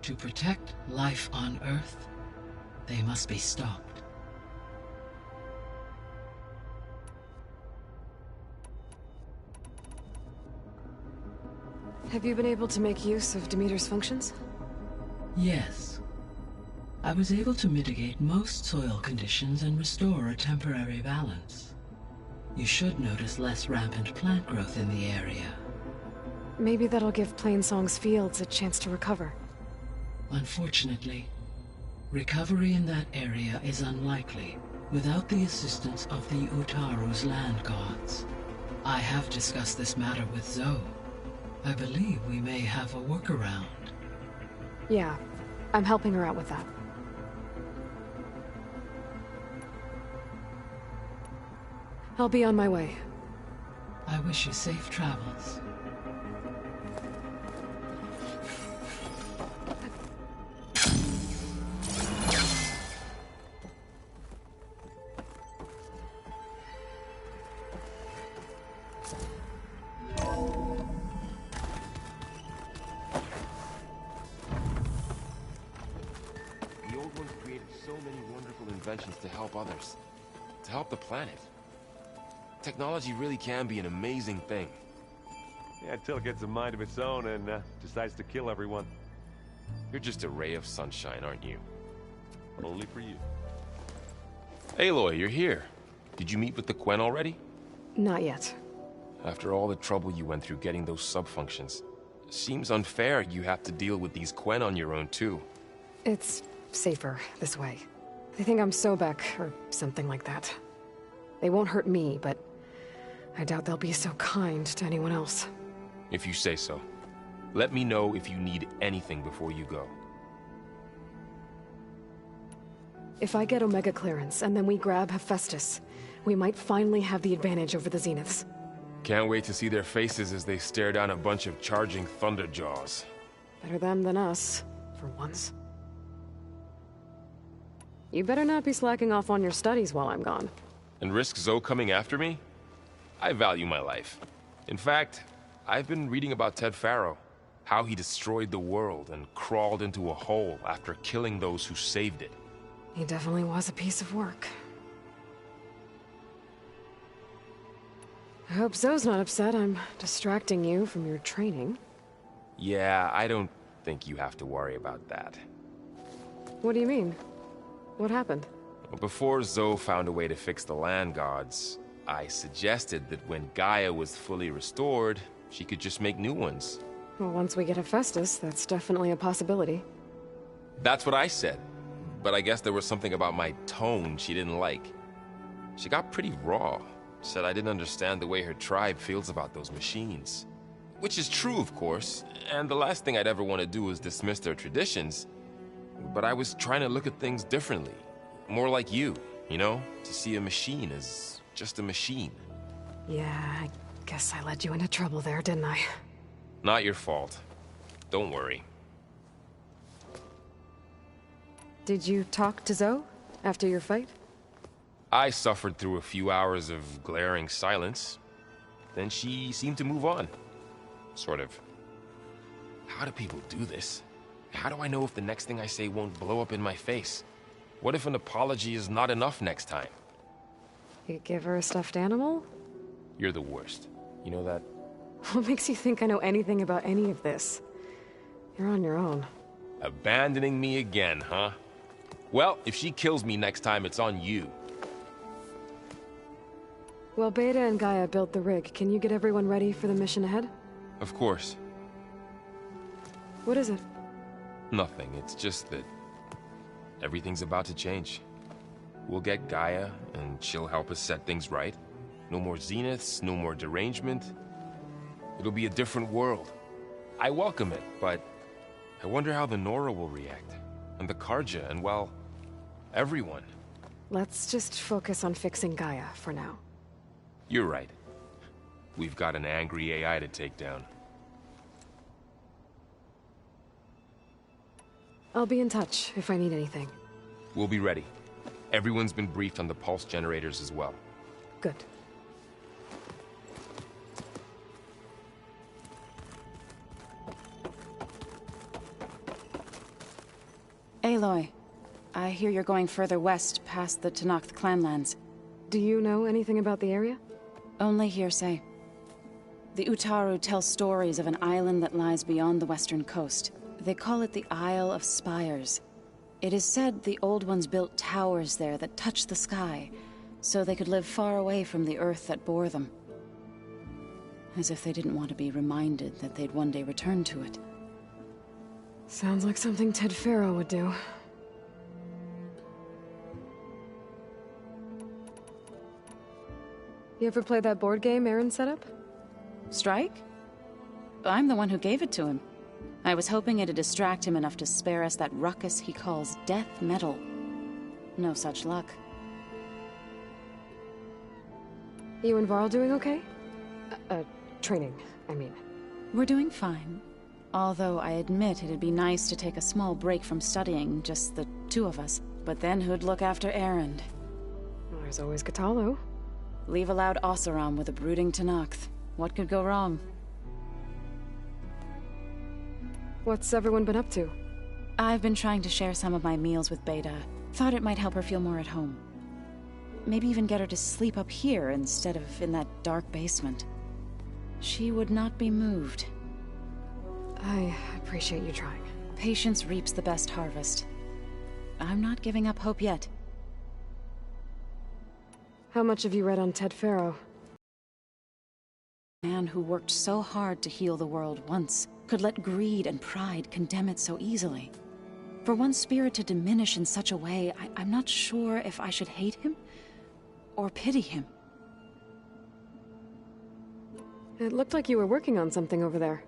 To protect life on Earth, they must be stopped. Have you been able to make use of Demeter's functions? Yes. I was able to mitigate most soil conditions and restore a temporary balance. You should notice less rampant plant growth in the area. Maybe that'll give Plainsong's fields a chance to recover. Unfortunately, recovery in that area is unlikely without the assistance of the Utaru's land gods. I have discussed this matter with Zoe. I believe we may have a workaround. Yeah, I'm helping her out with that. I'll be on my way. I wish you safe travels. The old ones created so many wonderful inventions to help others, to help the planet. Technology really can be an amazing thing. Yeah, until it gets a mind of its own and decides to kill everyone. You're just a ray of sunshine, aren't you? Only for you. Aloy, you're here. Did you meet with the Quen already? Not yet. After all the trouble you went through getting those sub-functions, seems unfair you have to deal with these Quen on your own too. It's safer this way. They think I'm Sobek, or something like that. They won't hurt me, but I doubt they'll be so kind to anyone else. If you say so. Let me know if you need anything before you go. If I get Omega clearance, and then we grab Hephaestus, we might finally have the advantage over the Zeniths. Can't wait to see their faces as they stare down a bunch of charging Thunderjaws. Better them than us, for once. You better not be slacking off on your studies while I'm gone. And risk Zoe coming after me? I value my life. In fact, I've been reading about Ted Faro, how he destroyed the world and crawled into a hole after killing those who saved it. He definitely was a piece of work. I hope Zoe's not upset I'm distracting you from your training. Yeah, I don't think you have to worry about that. What do you mean? What happened? Before Zoe found a way to fix the land gods, I suggested that when Gaia was fully restored, she could just make new ones. Well, once we get Hephaestus, that's definitely a possibility. That's what I said, but I guess there was something about my tone she didn't like. She got pretty raw, said I didn't understand the way her tribe feels about those machines. Which is true, of course, and the last thing I'd ever want to do is dismiss their traditions. But I was trying to look at things differently. More like you know? To see a machine as just a machine. Yeah, I guess I led you into trouble there, didn't I? Not your fault. Don't worry. Did you talk to Zoe after your fight? I suffered through a few hours of glaring silence. Then she seemed to move on. Sort of. How do people do this? How do I know if the next thing I say won't blow up in my face? What if an apology is not enough next time? You give her a stuffed animal? You're the worst. You know that? What makes you think I know anything about any of this? You're on your own. Abandoning me again, huh? Well, if she kills me next time, it's on you. Well, Beta and Gaia built the rig. Can you get everyone ready for the mission ahead? Of course. What is it? Nothing. It's just that everything's about to change. We'll get Gaia, and she'll help us set things right. No more zeniths, no more derangement. It'll be a different world. I welcome it, but I wonder how the Nora will react. And the Karja, and well, everyone. Let's just focus on fixing Gaia for now. You're right. We've got an angry AI to take down. I'll be in touch if I need anything. We'll be ready. Everyone's been briefed on the pulse generators as well. Good. Aloy, I hear you're going further west past the Tenakth clanlands. Do you know anything about the area? Only hearsay. The Utaru tell stories of an island that lies beyond the western coast. They call it the Isle of Spires. It is said the Old Ones built towers there that touch the sky, so they could live far away from the earth that bore them. As if they didn't want to be reminded that they'd one day return to it. Sounds like something Ted Faro would do. You ever play that board game Aaron set up? Strike? I'm the one who gave it to him. I was hoping it'd distract him enough to spare us that ruckus he calls death metal. No such luck. You and Varl doing okay? Training, I mean. We're doing fine. Although I admit it'd be nice to take a small break from studying, just the two of us. But then who'd look after Erend? Well, there's always Katalo. Leave a loud Oseram with a brooding Tenakth. What could go wrong? What's everyone been up to? I've been trying to share some of my meals with Beta. Thought it might help her feel more at home. Maybe even get her to sleep up here instead of in that dark basement. She would not be moved. I appreciate you trying. Patience reaps the best harvest. I'm not giving up hope yet. How much have you read on Ted Faro? A man who worked so hard to heal the world once could let greed and pride condemn it so easily. For one spirit to diminish in such a way, I'm not sure if I should hate him or pity him. It looked like you were working on something over there.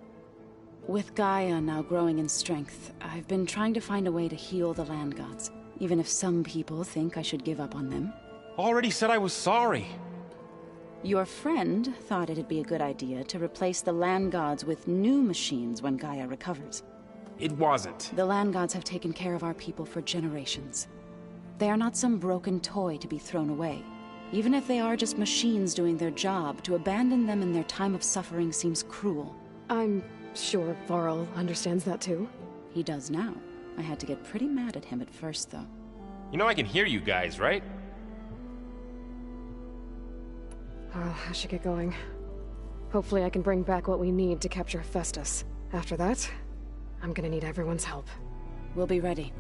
With Gaia now growing in strength, I've been trying to find a way to heal the land gods, even if some people think I should give up on them. Already said I was sorry. Your friend thought it'd be a good idea to replace the land gods with new machines when Gaia recovers. It wasn't. The land gods have taken care of our people for generations. They are not some broken toy to be thrown away. Even if they are just machines doing their job, to abandon them in their time of suffering seems cruel. I'm sure Varl understands that too. He does now. I had to get pretty mad at him at first, though. You know I can hear you guys, right? Well, I should get going. Hopefully I can bring back what we need to capture Festus. After that, I'm gonna need everyone's help. We'll be ready.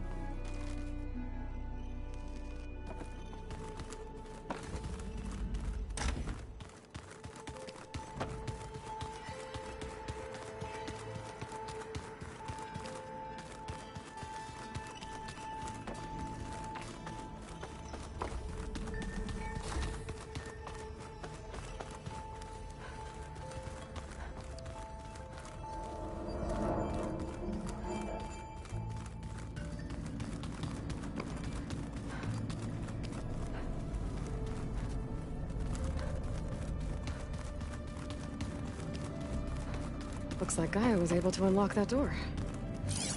Looks like Gaia was able to unlock that door.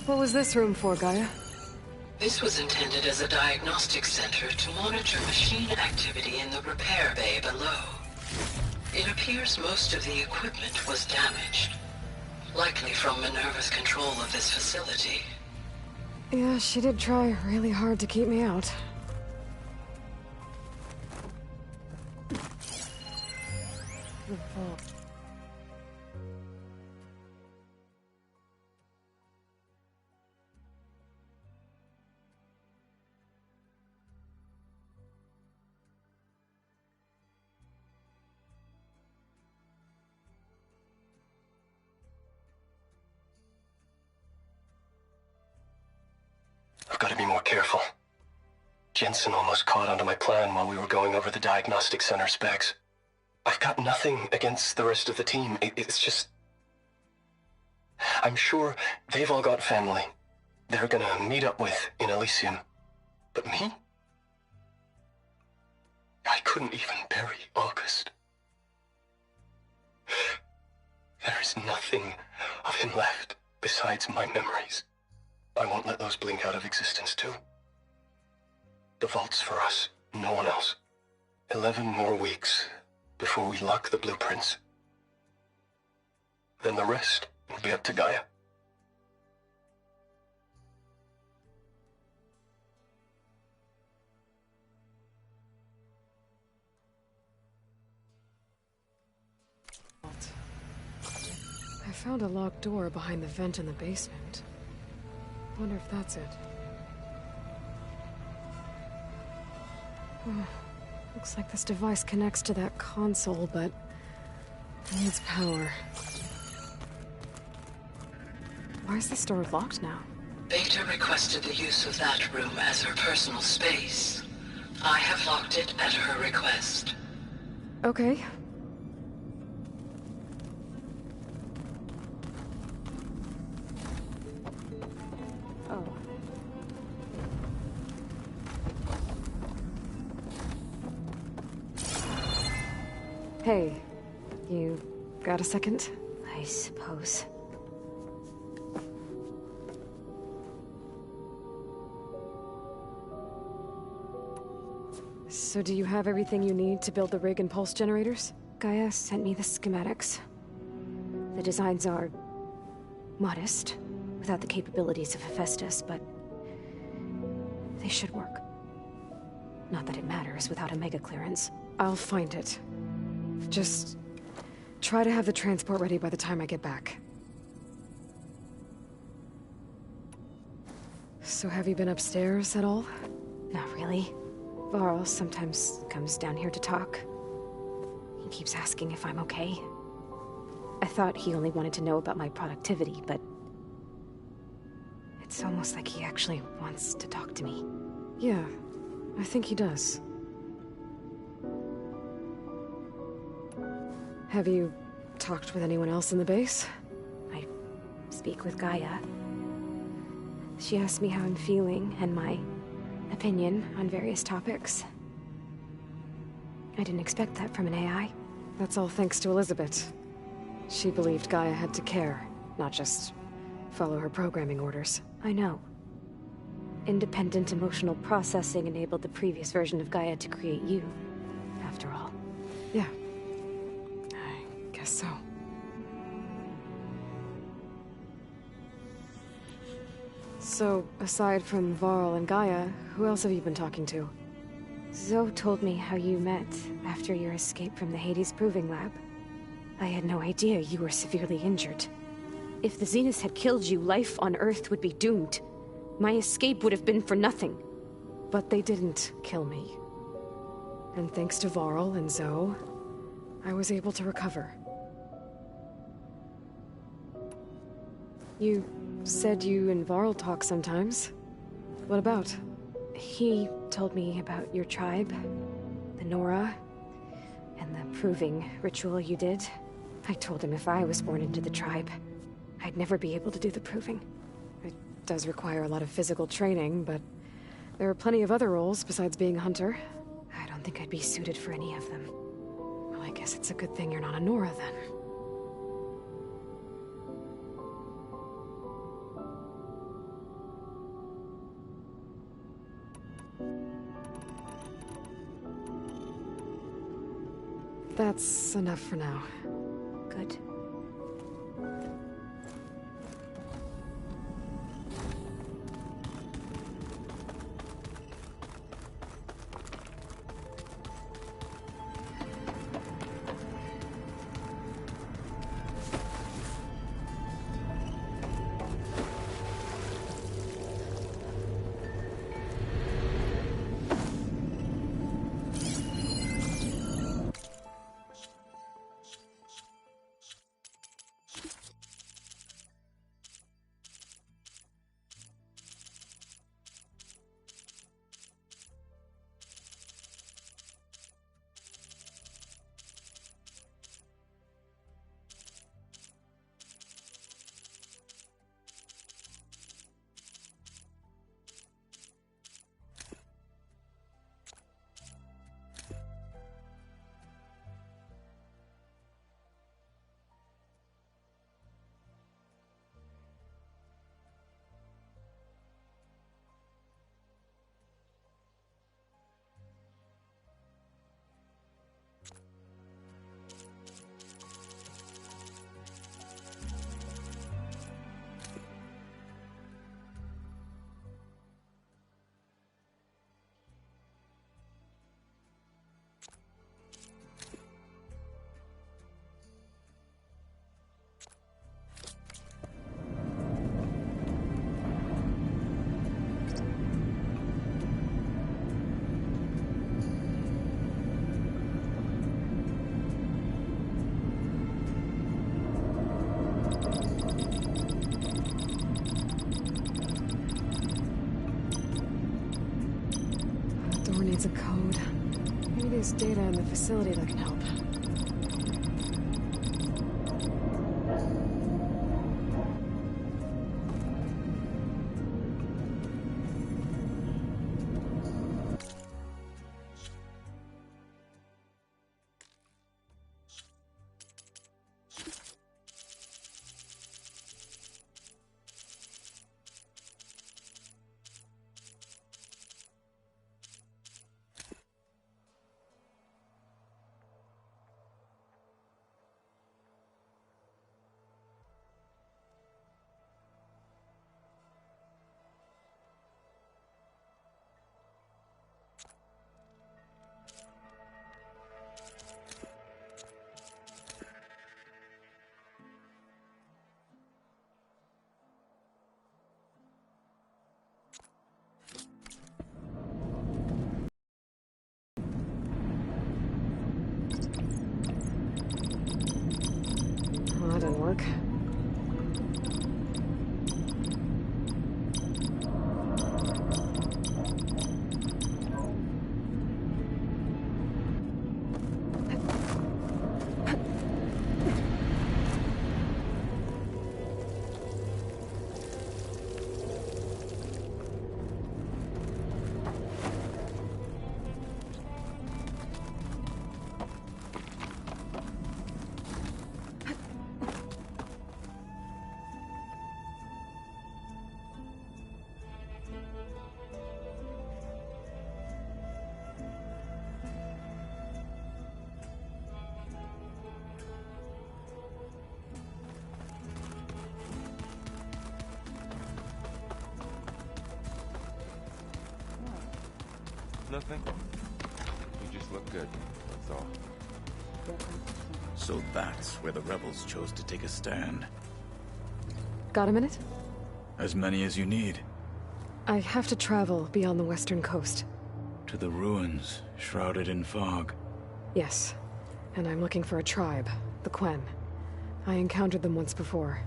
What was this room for, Gaia? This was intended as a diagnostic center to monitor machine activity in the repair bay below. It appears most of the equipment was damaged, likely from Minerva's control of this facility. Yeah, she did try really hard to keep me out. The vault. I've got to be more careful. Jensen almost caught onto my plan while we were going over the diagnostic center specs. I've got nothing against the rest of the team. It's just... I'm sure they've all got family they're gonna meet up with in Elysium. But me? I couldn't even bury August. There is nothing of him left besides my memories. I won't let those blink out of existence too. The vault's for us, no one else. 11 more weeks before we lock the blueprints. Then the rest will be up to Gaia. I found a locked door behind the vent in the basement. Wonder if that's it. Oh, looks like this device connects to that console, but it needs power. Why is this door locked now? Beta requested the use of that room as her personal space. I have locked it at her request. Okay. Oh. Hey, you got a second? I suppose. So do you have everything you need to build the rig and pulse generators? Gaia sent me the schematics. The designs are modest, without the capabilities of Hephaestus, but they should work. Not that it matters without a mega clearance. I'll find it. Just try to have the transport ready by the time I get back. So have you been upstairs at all? Not really. Varl sometimes comes down here to talk. He keeps asking if I'm okay. I thought he only wanted to know about my productivity, but it's almost like he actually wants to talk to me. Yeah, I think he does. Have you talked with anyone else in the base? I speak with Gaia. She asked me how I'm feeling and my opinion on various topics. I didn't expect that from an AI. That's all thanks to Elizabeth. She believed Gaia had to care, not just follow her programming orders. I know. Independent emotional processing enabled the previous version of Gaia to create you. Yeah. I guess so. So, aside from Varl and Gaia, who else have you been talking to? Zoe told me how you met after your escape from the Hades Proving Lab. I had no idea you were severely injured. If the Zeniths had killed you, life on Earth would be doomed. My escape would have been for nothing. But they didn't kill me. And thanks to Varl and Zoe, I was able to recover. You said you and Varl talk sometimes. What about? He told me about your tribe, the Nora, and the proving ritual you did. I told him if I was born into the tribe, I'd never be able to do the proving. It does require a lot of physical training, but there are plenty of other roles besides being a hunter. I don't think I'd be suited for any of them. Well, I guess it's a good thing you're not a Nora, then. That's enough for now. Good. Needs a code. Maybe there's data in the facility that can help. Nothing. You just look good, that's all. So that's where the rebels chose to take a stand. Got a minute? As many as you need. I have to travel beyond the western coast. To the ruins, shrouded in fog. Yes. And I'm looking for a tribe, the Quen. I encountered them once before.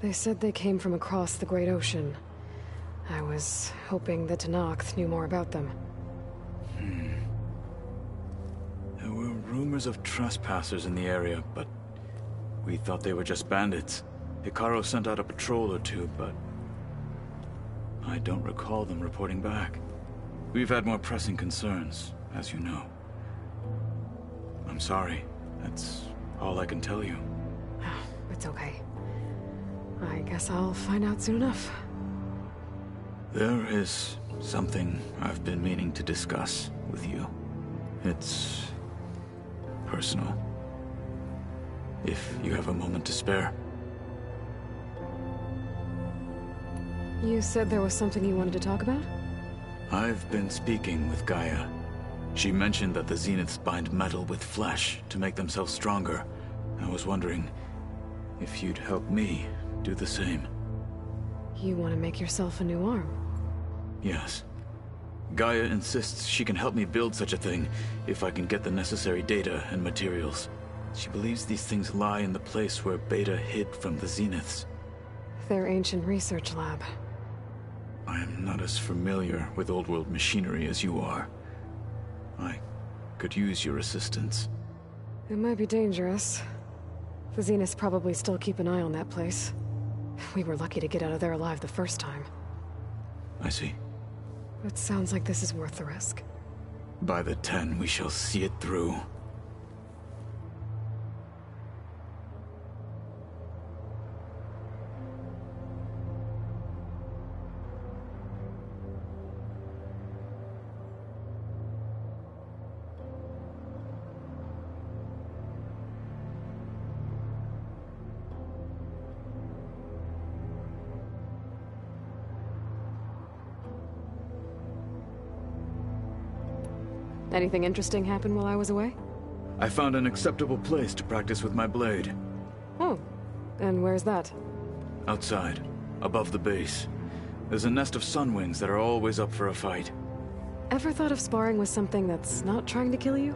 They said they came from across the Great Ocean. I was hoping that Tenakth knew more about them. There were rumors of trespassers in the area, but we thought they were just bandits. Hikaru sent out a patrol or two, but I don't recall them reporting back. We've had more pressing concerns, as you know. I'm sorry. That's all I can tell you. It's okay. I guess I'll find out soon enough. There is something I've been meaning to discuss with you. It's personal. If you have a moment to spare. You said there was something you wanted to talk about? I've been speaking with Gaia. She mentioned that the Zeniths bind metal with flesh to make themselves stronger. I was wondering if you'd help me do the same. You want to make yourself a new arm? Yes. Gaia insists she can help me build such a thing if I can get the necessary data and materials. She believes these things lie in the place where Beta hid from the Zeniths. Their ancient research lab. I am not as familiar with old-world machinery as you are. I could use your assistance. It might be dangerous. The Zeniths probably still keep an eye on that place. We were lucky to get out of there alive the first time. I see. It sounds like this is worth the risk. By the 10, we shall see it through. Anything interesting happen while I was away? I found an acceptable place to practice with my blade. Oh, and where's that? Outside, above the base. There's a nest of sunwings that are always up for a fight. Ever thought of sparring with something that's not trying to kill you?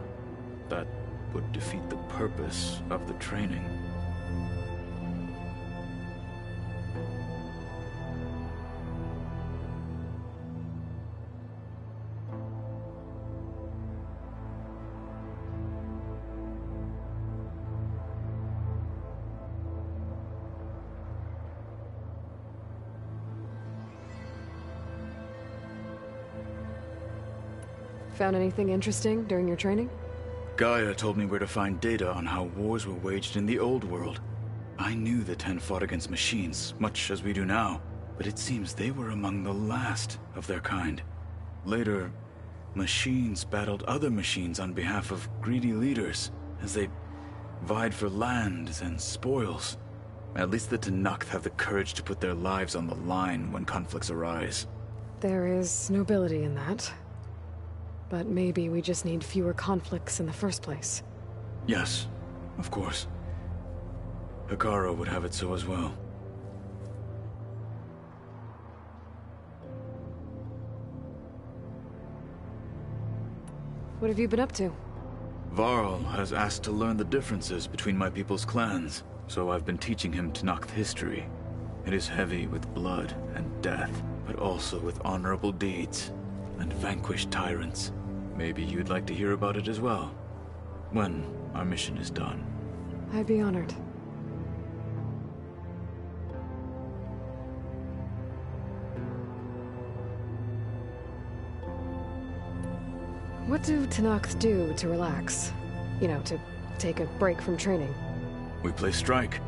That would defeat the purpose of the training. Found anything interesting during your training? Gaia told me where to find data on how wars were waged in the old world. I knew the 10 fought against machines, much as we do now, but it seems they were among the last of their kind. Later, machines battled other machines on behalf of greedy leaders, as they vied for lands and spoils. At least the Tenakth have the courage to put their lives on the line when conflicts arise. There is nobility in that. But maybe we just need fewer conflicts in the first place. Yes, of course. Hikaru would have it so as well. What have you been up to? Varl has asked to learn the differences between my people's clans, so I've been teaching him Tenakth history. It is heavy with blood and death, but also with honorable deeds and vanquished tyrants. Maybe you'd like to hear about it as well, when our mission is done. I'd be honored. What do Tenakth do to relax? You know, to take a break from training? We play strike.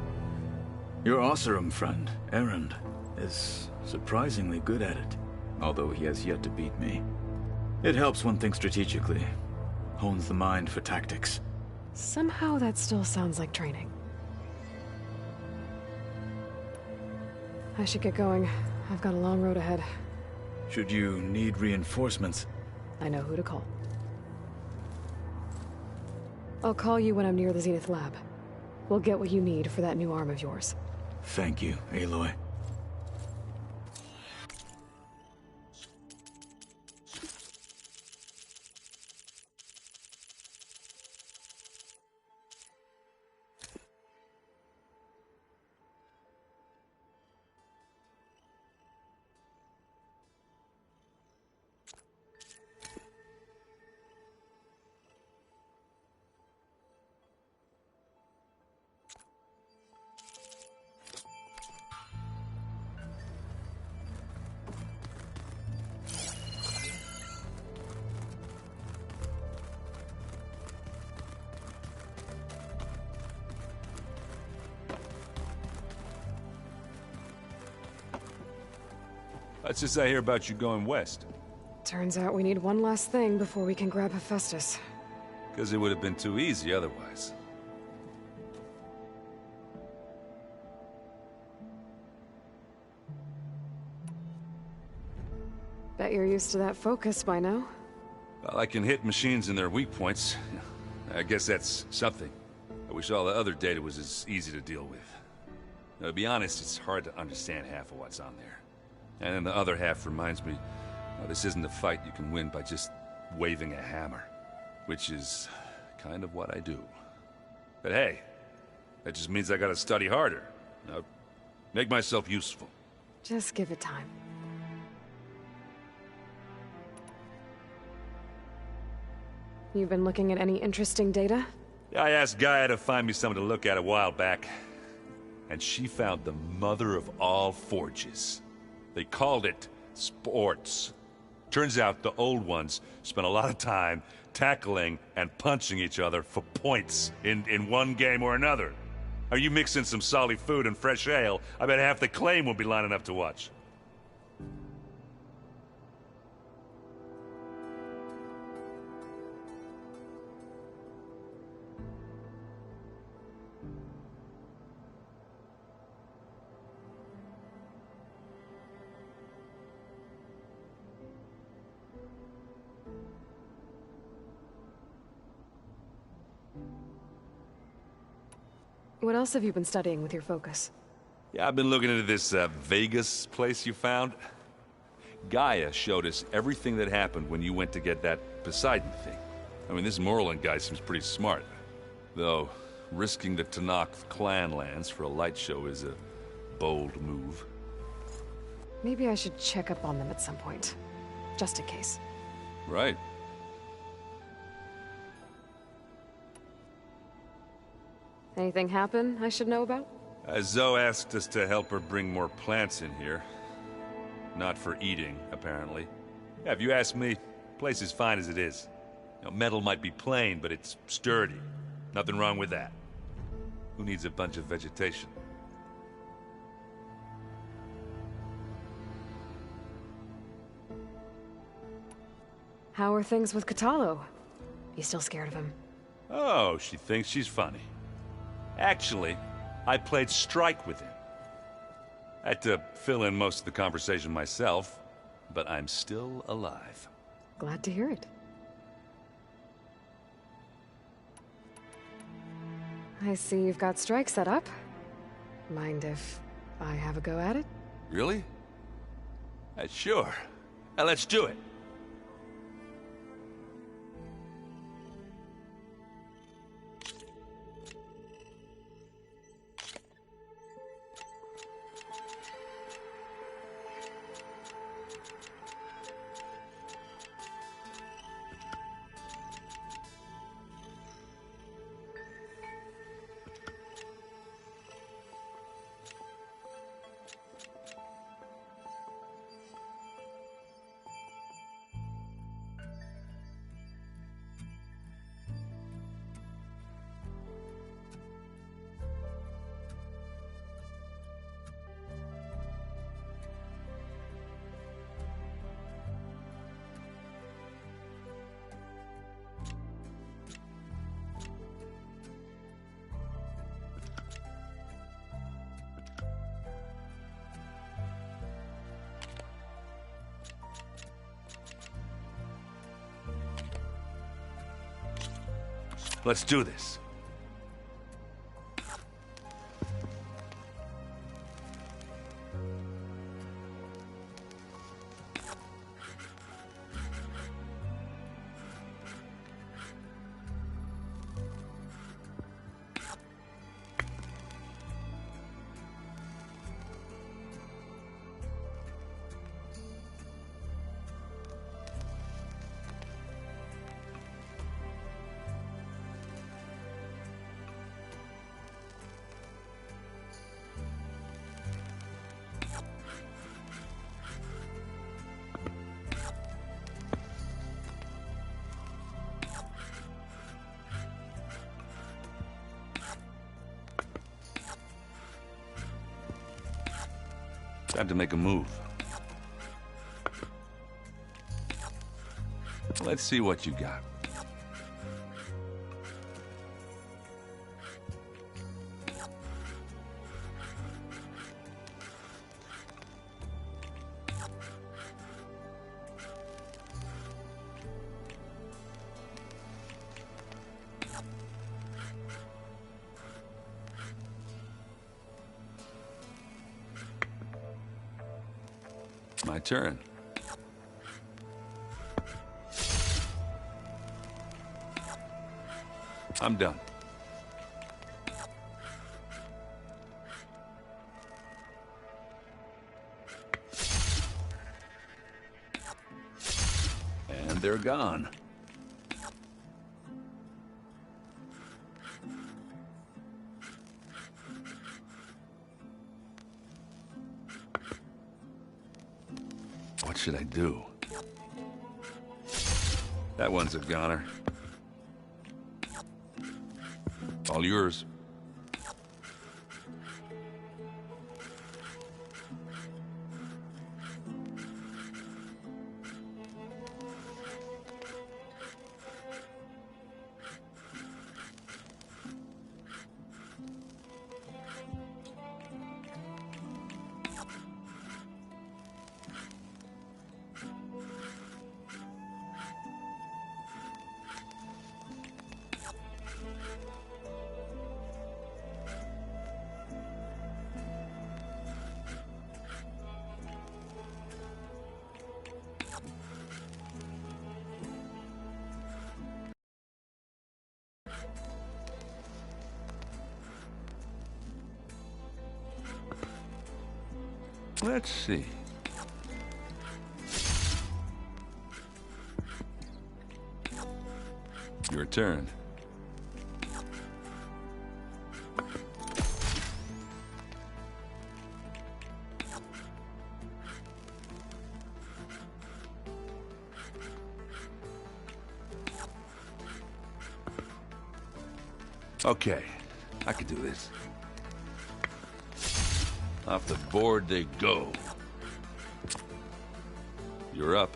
Your Oseram friend, Erend, is surprisingly good at it, although he has yet to beat me. It helps one think strategically, hones the mind for tactics. Somehow that still sounds like training. I should get going. I've got a long road ahead. Should you need reinforcements, I know who to call. I'll call you when I'm near the Zenith lab. We'll get what you need for that new arm of yours. Thank you, Aloy. What's this I hear about you going west? Turns out we need one last thing before we can grab Hephaestus. Because it would have been too easy otherwise. Bet you're used to that focus by now. Well, I can hit machines in their weak points. I guess that's something. I wish all the other data was as easy to deal with. Now, to be honest, it's hard to understand half of what's on there. And then the other half reminds me, well, this isn't a fight you can win by just waving a hammer. Which is kind of what I do. But hey, that just means I gotta study harder. Now, make myself useful. Just give it time. You've been looking at any interesting data? I asked Gaia to find me something to look at a while back. And she found the mother of all forges. They called it sports. Turns out the old ones spent a lot of time tackling and punching each other for points in one game or another. Are you mixing some solid food and fresh ale? I bet half the claim will be lining up to watch. What else have you been studying with your focus? Yeah, I've been looking into this Vegas place you found. Gaia showed us everything that happened when you went to get that Poseidon thing. I mean, this Morlun guy seems pretty smart. Though, risking the Tanakh clan lands for a light show is a bold move. Maybe I should check up on them at some point. Just in case. Right. Anything happen I should know about? Zoe asked us to help her bring more plants in here. Not for eating, apparently. Yeah, if you ask me, the place is fine as it is. You know, metal might be plain, but it's sturdy. Nothing wrong with that. Who needs a bunch of vegetation? How are things with Katalo? You still scared of him? Oh, she thinks she's funny. Actually, I played strike with him. I had to fill in most of the conversation myself, but I'm still alive. Glad to hear it. I see you've got strike set up. Mind if I have a go at it? Really? Sure. Now let's do it. Let's do this. Time to make a move. Let's see what you got. My turn. I'm done. And they're gone. What should I do? That one's a goner. All yours. Let's see. Your turn. Okay, I can do this. Off the board they go. You're up.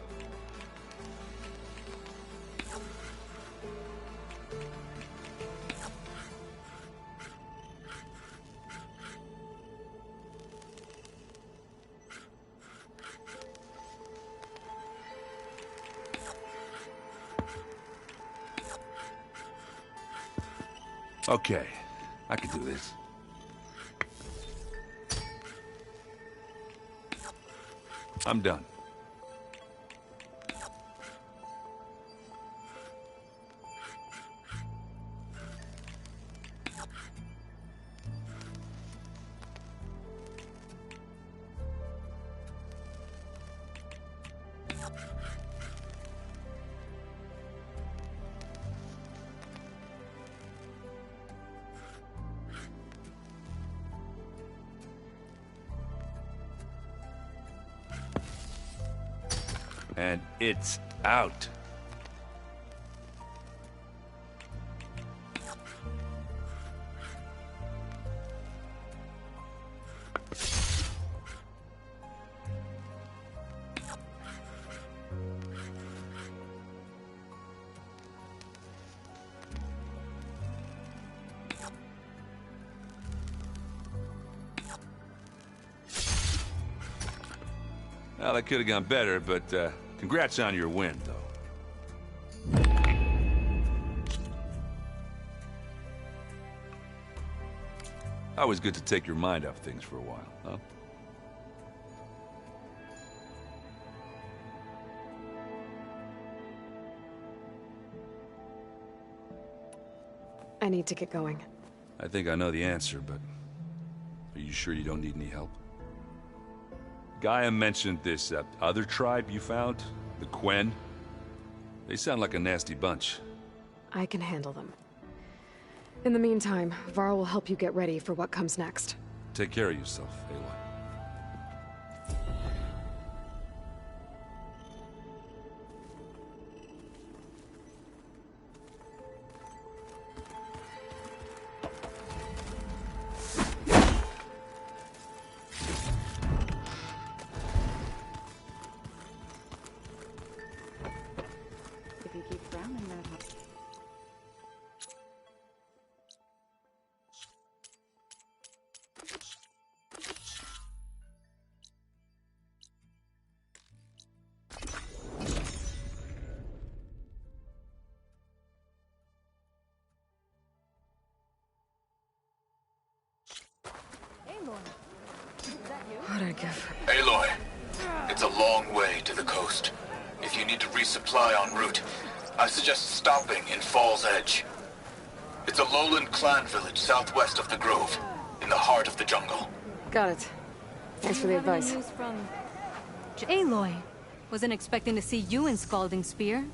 Okay, I can do this. I'm done. And it's out. Well, that could have gone better, but congrats on your win, though. Always good to take your mind off things for a while, huh? I need to get going. I think I know the answer, but are you sure you don't need any help? Gaia mentioned this other tribe you found, the Quen. They sound like a nasty bunch. I can handle them. In the meantime, Varl will help you get ready for what comes next. Take care of yourself, Aloy. If you keep frowning that hard. What'd I give? Aloy, it's a long way to the coast. If you need to resupply en route, I suggest stopping in Fall's Edge. It's a lowland clan village southwest of the Grove, in the heart of the jungle. Got it. Thanks for the advice. News from Aloy. Wasn't expecting to see you in Scalding Spear.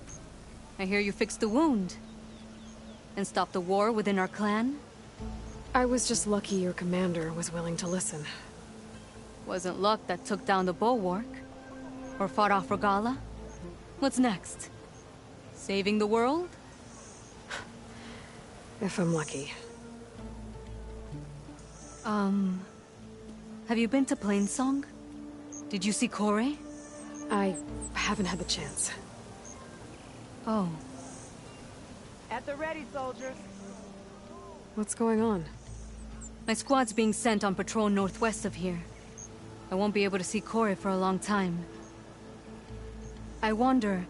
I hear you fixed the wound. And stopped the war within our clan? I was just lucky your commander was willing to listen. Wasn't luck that took down the bulwark? Or fought off Regala? What's next? Saving the world? If I'm lucky. Have you been to Plainsong? Did you see Kore? I haven't had the chance. Oh. At the ready, soldiers. What's going on? My squad's being sent on patrol northwest of here. I won't be able to see Kore for a long time. I wonder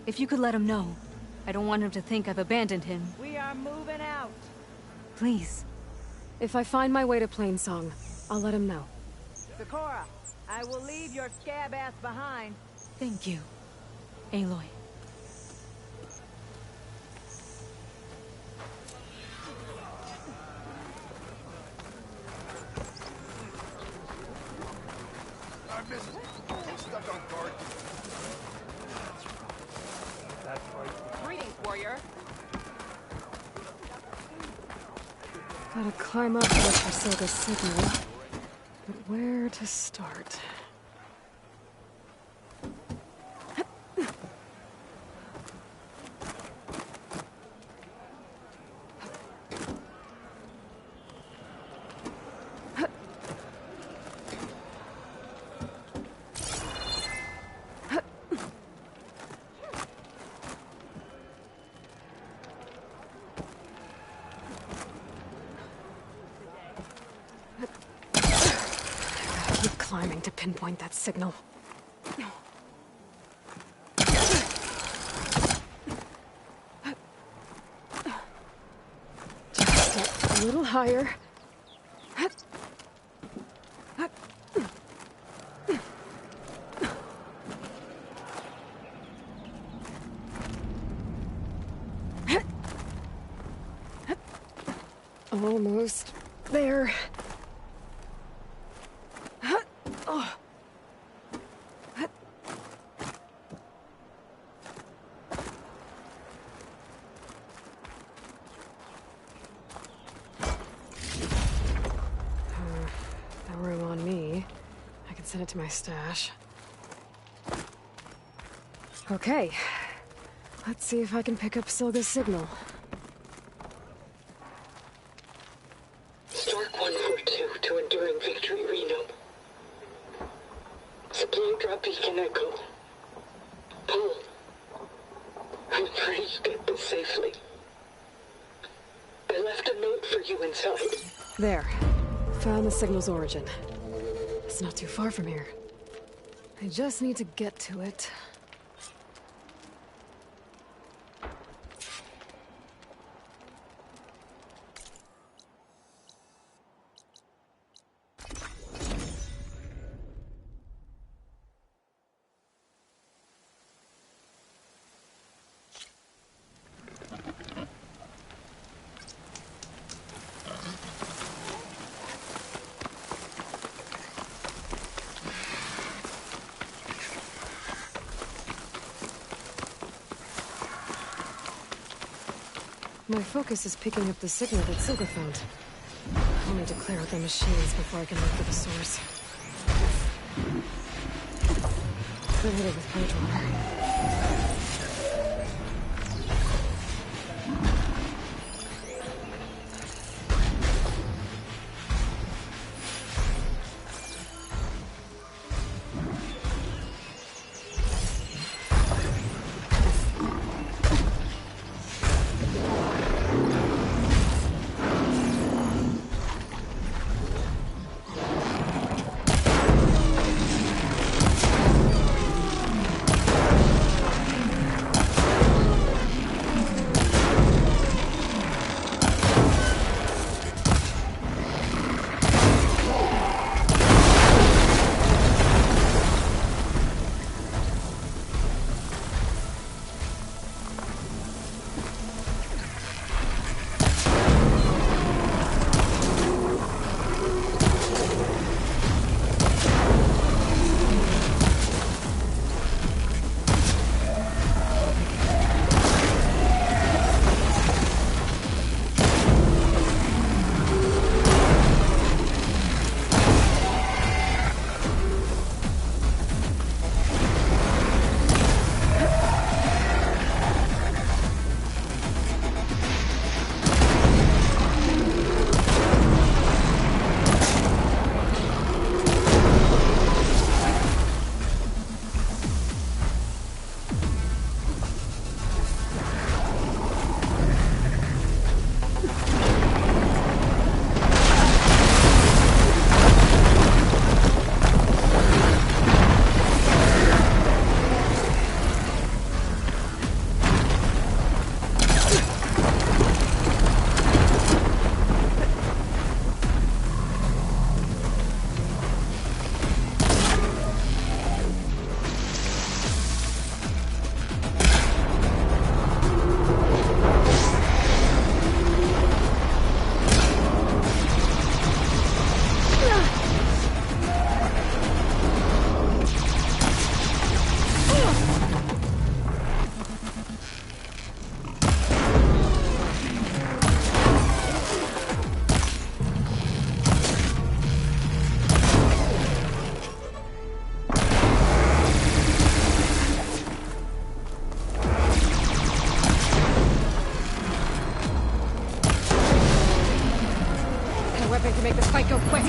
if you could let him know. I don't want him to think I've abandoned him. We are moving out. Please. If I find my way to Plainsong, I'll let him know. Sakura, I will leave your scab ass behind. Thank you, Aloy. I missed it. I'm stuck on guard. That's right. Greetings, warrior. Gotta climb up to look for Silga's signal. But where to start? Climbing to pinpoint that signal. Just a little higher. Almost there. No room on me. I can send it to my stash. Okay. Let's see if I can pick up Silga's signal. Stork 142 to Enduring Victory, Reno. Supply drop beacon echo. Paul, I'm afraid you get this safely. I left a note for you inside. There. Found the signal's origin. It's not too far from here. I just need to get to it. My focus is picking up the signal that Silga found. I'll need to clear out the machines before I can look for the source. Could hit it with plant water. To make this fight go quick.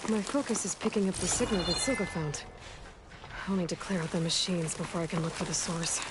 My focus is picking up the signal that Silga found. I'll need to clear out the machines before I can look for the source.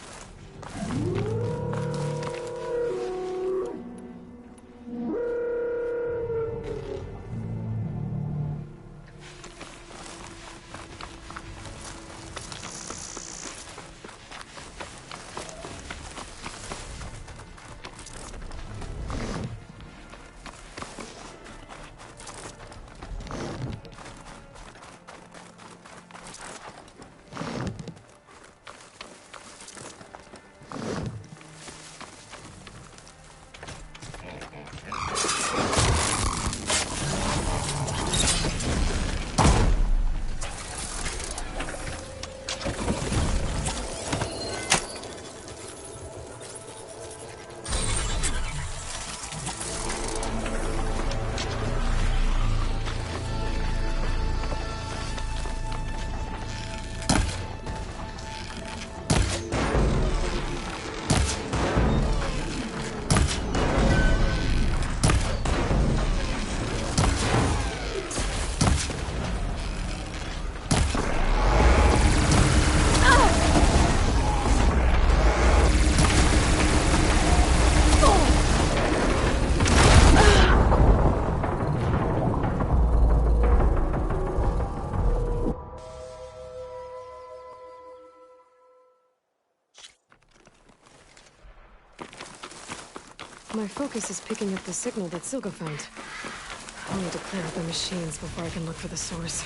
My focus is picking up the signal that Silga found. I'll need to clear out the machines before I can look for the source.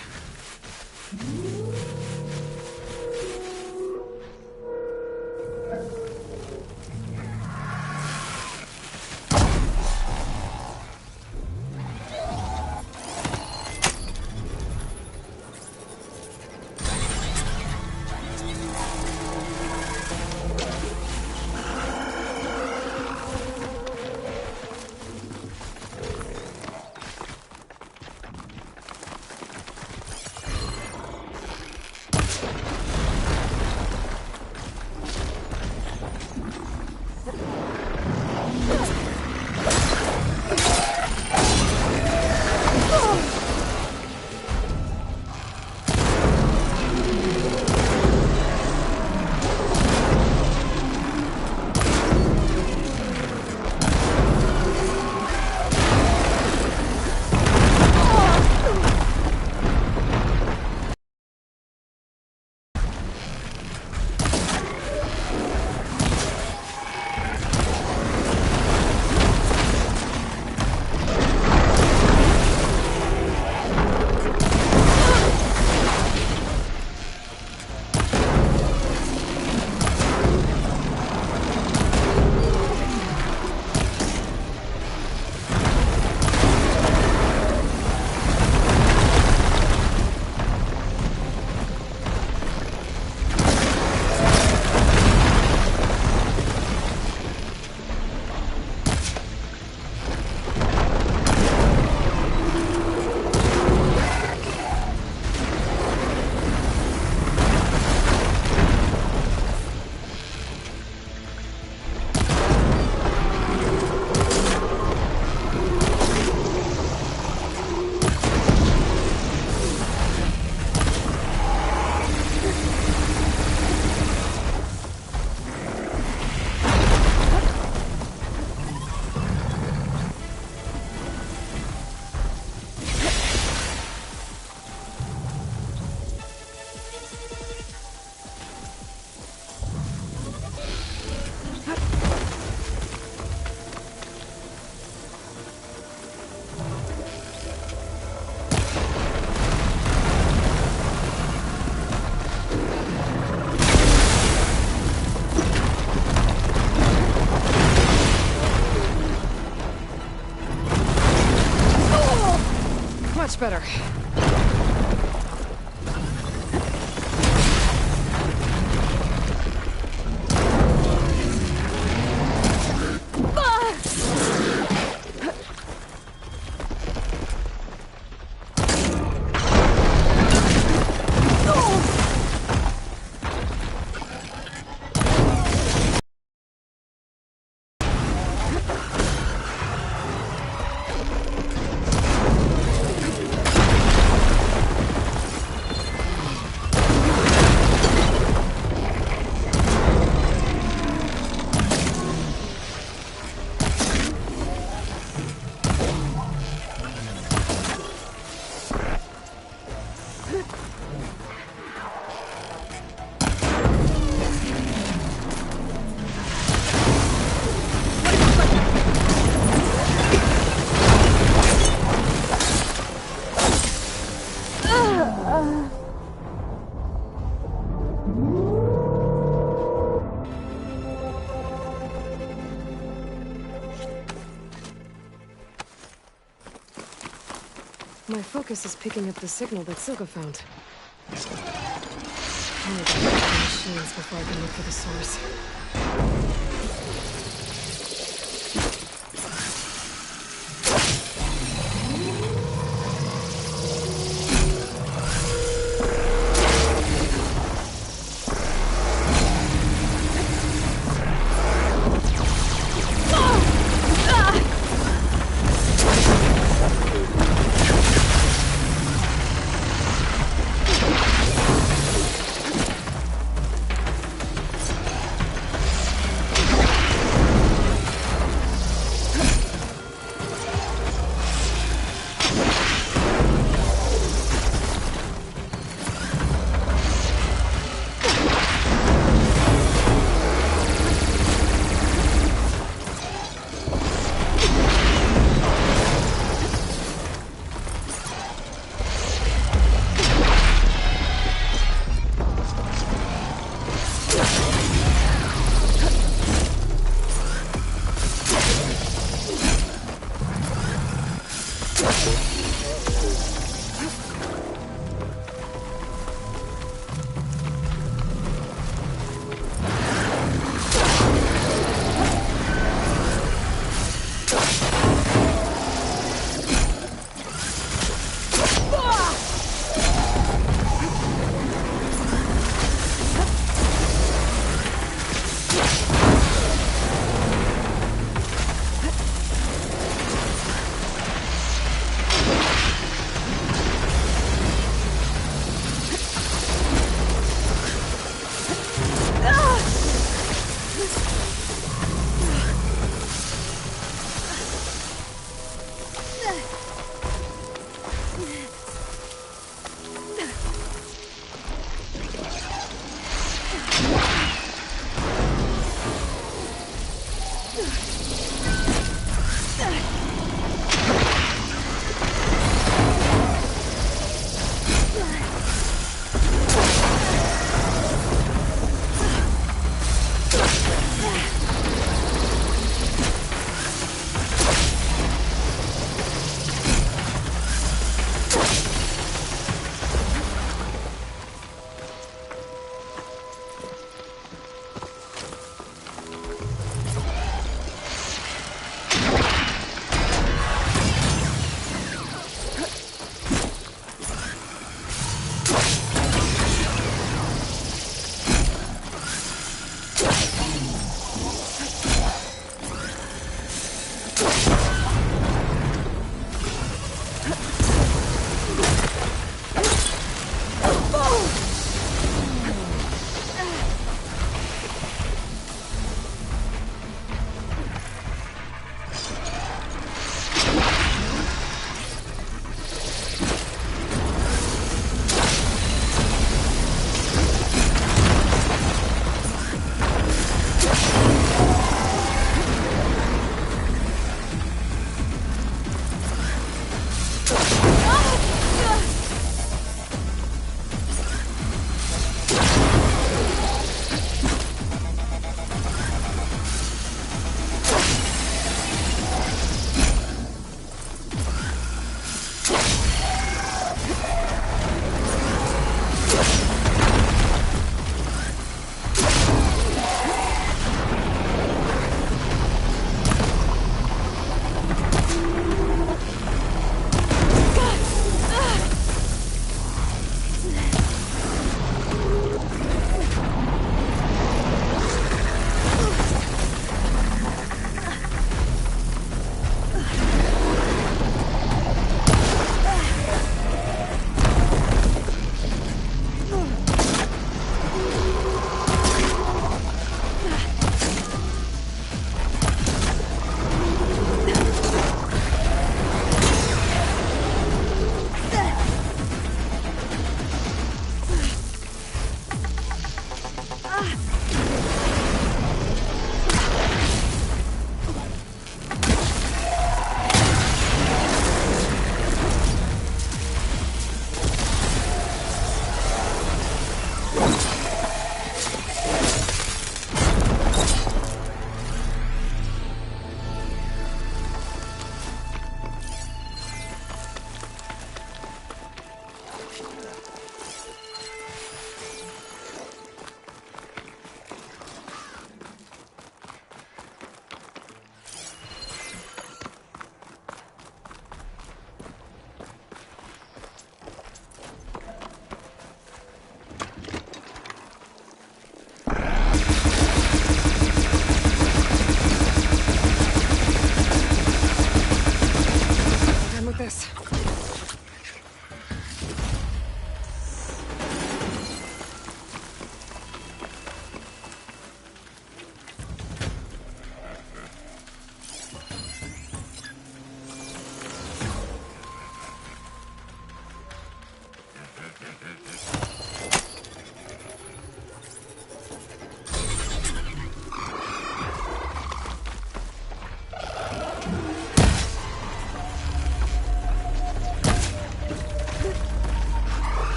Much better. My focus is picking up the signal that Silka found. I need to get the machines before I can look for the source.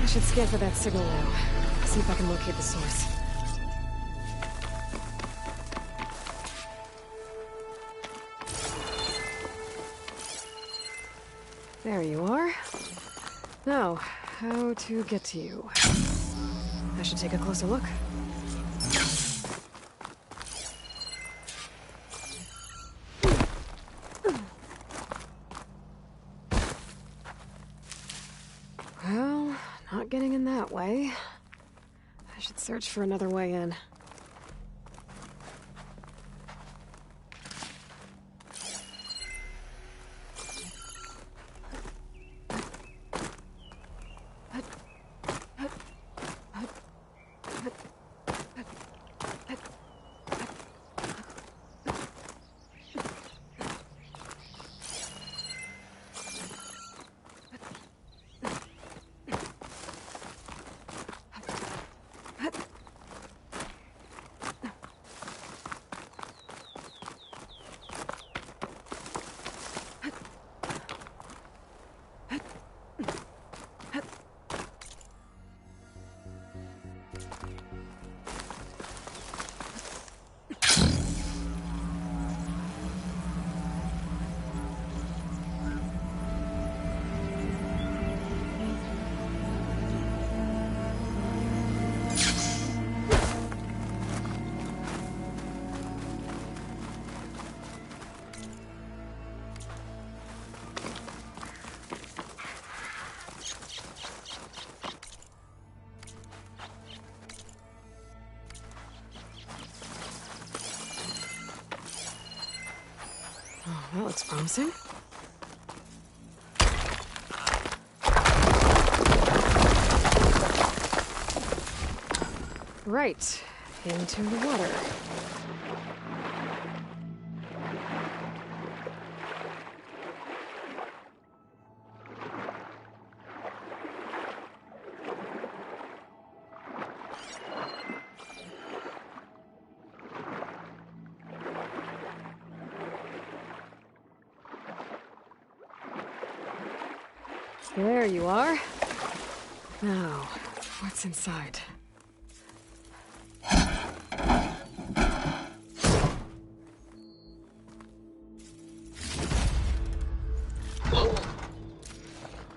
should scan for that signal now. See if I can locate the source. There you are. Now, how to get to you? I should take a closer look. Well, not getting in that way. I should search for another way in. Oh, that looks promising. Right, into the water. There you are. Now, what's inside? Oh,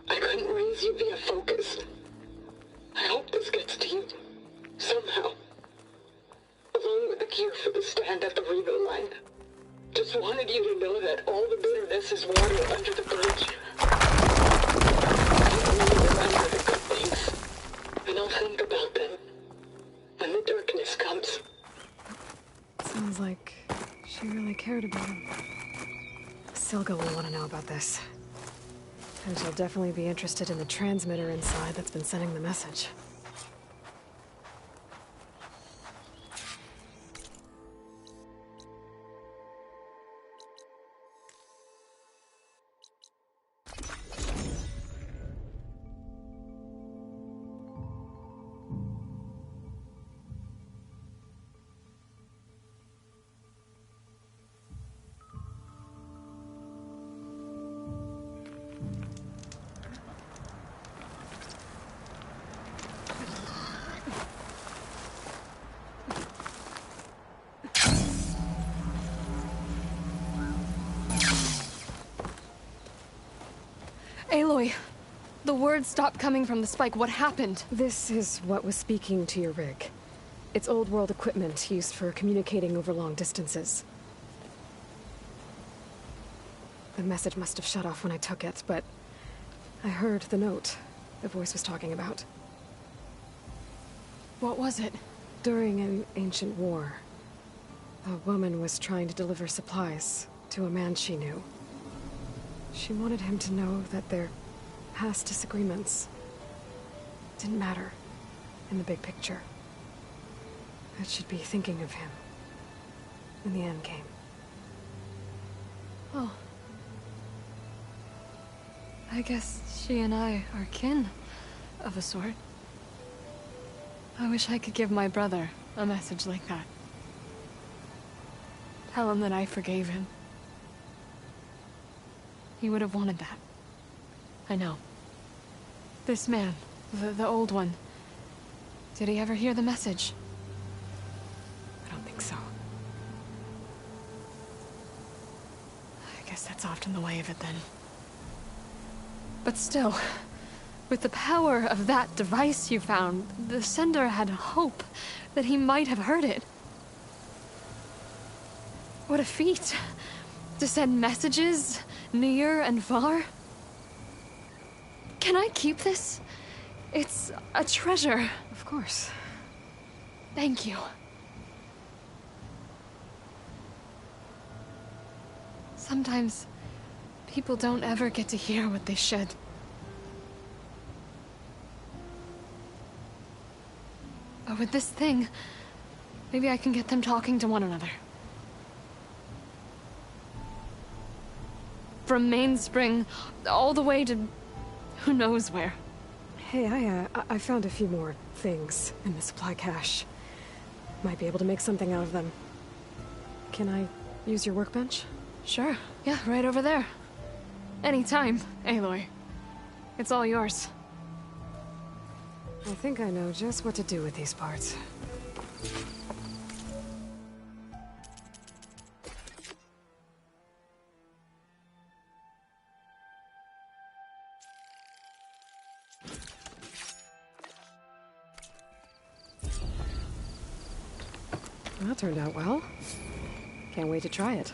I couldn't raise you via focus. I hope this gets to you, somehow. Along with the cure for the stand at the Reno line. Just wanted you to know that all the bitterness is water under the bridge. I only remember the good things, and I'll think about them when the darkness comes. Sounds like she really cared about him. Silga will want to know about this. And she'll definitely be interested in the transmitter inside that's been sending the message. Aloy! The words stopped coming from the spike. What happened? This is what was speaking to your rig. It's old-world equipment used for communicating over long distances. The message must have shut off when I took it, but I heard the note the voice was talking about. What was it? During an ancient war, a woman was trying to deliver supplies to a man she knew. She wanted him to know that their past disagreements didn't matter in the big picture. That she'd be thinking of him when the end came. Oh. I guess she and I are kin, of a sort. I wish I could give my brother a message like that. Tell him that I forgave him. He would have wanted that. I know. This man, The old one. Did he ever hear the message? I don't think so. I guess that's often the way of it then. But still, with the power of that device you found, the sender had hope that he might have heard it. What a feat! To send messages near and far. Can I keep this? It's a treasure. Of course. Thank you. Sometimes people don't ever get to hear what they should. But with this thing, maybe I can get them talking to one another. From Mainspring all the way to who knows where. Hey, I found a few more things in the supply cache. Might be able to make something out of them. Can I use your workbench? Sure. Yeah, right over there. Anytime, Aloy. It's all yours. I think I know just what to do with these parts. That turned out well. Can't wait to try it.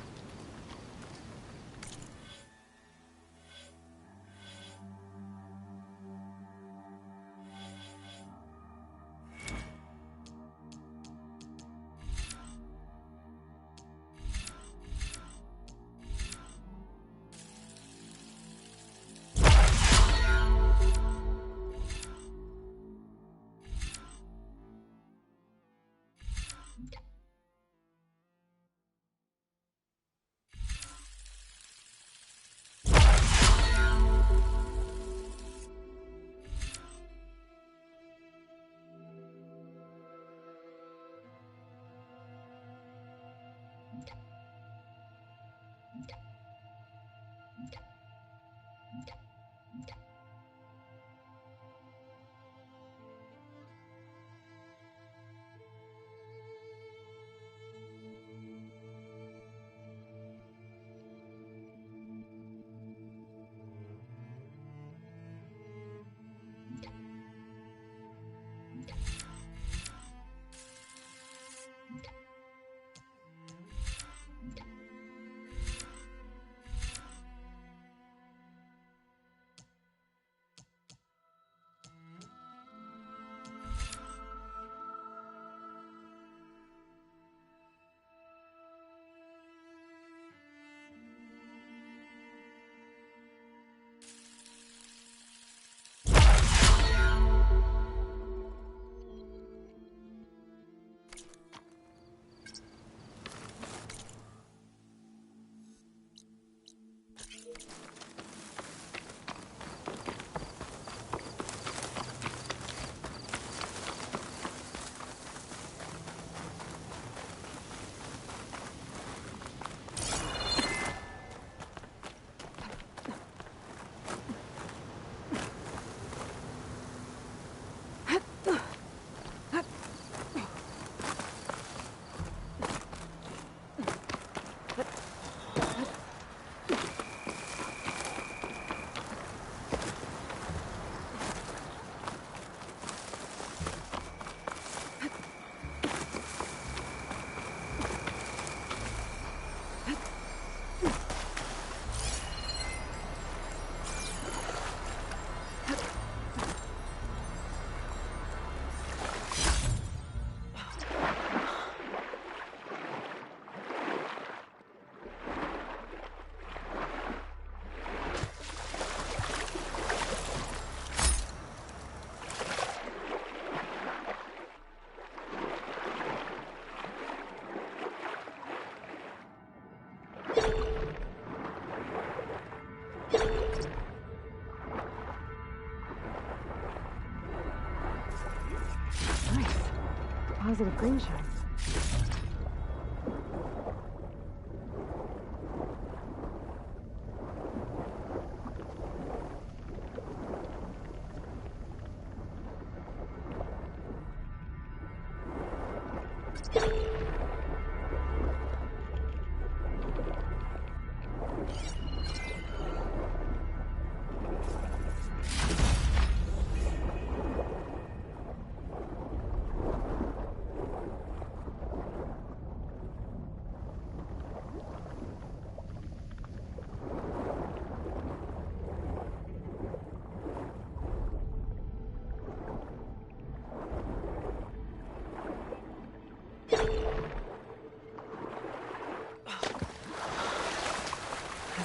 Positive green shine.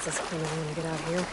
That's as clean as I'm gonna get out here.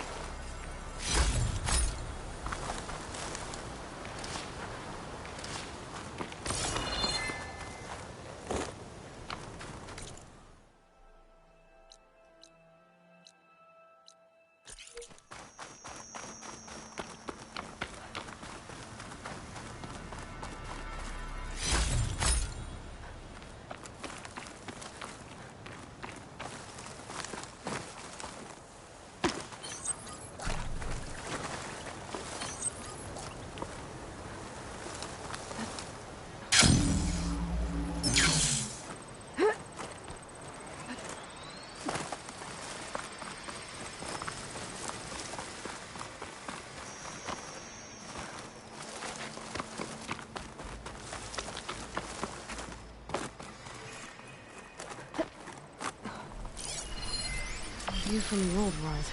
View from the old world.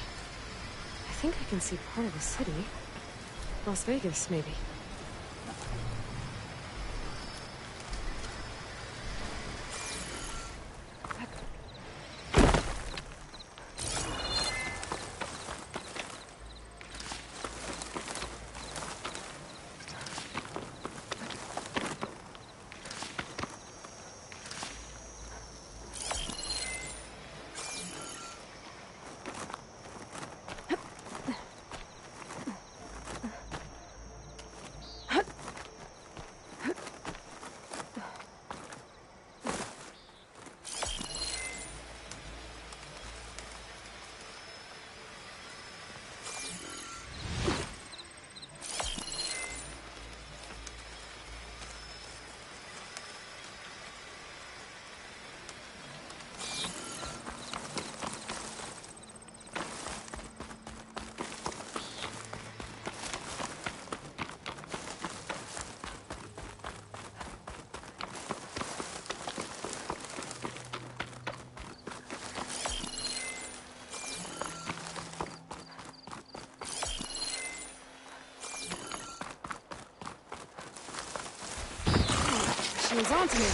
I think I can see part of the city. Las Vegas, maybe. She's onto me.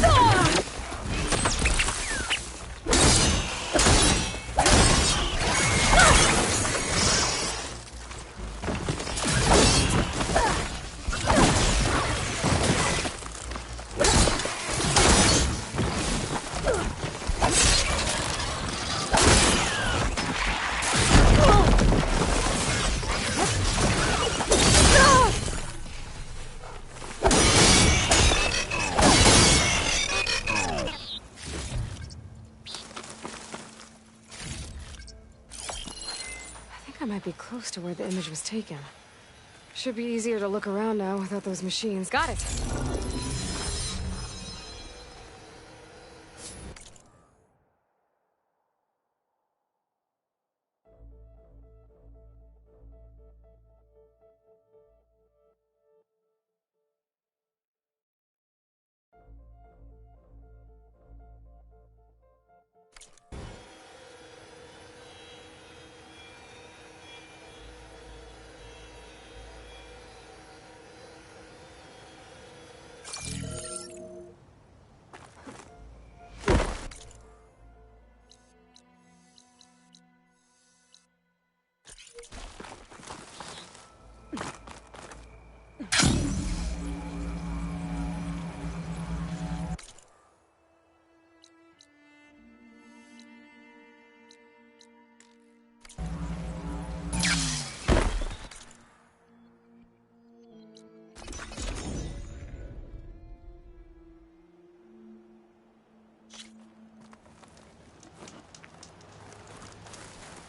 Ah! I might be close to where the image was taken. Should be easier to look around now without those machines. Got it!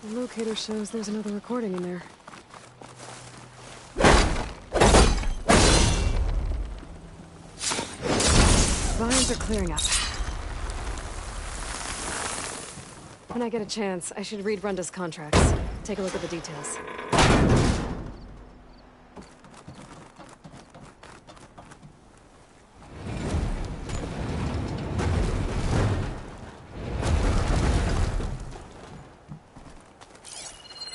The locator shows there's another recording in there. Vine Things are clearing up. When I get a chance, I should read Runda's contracts. Take a look at the details.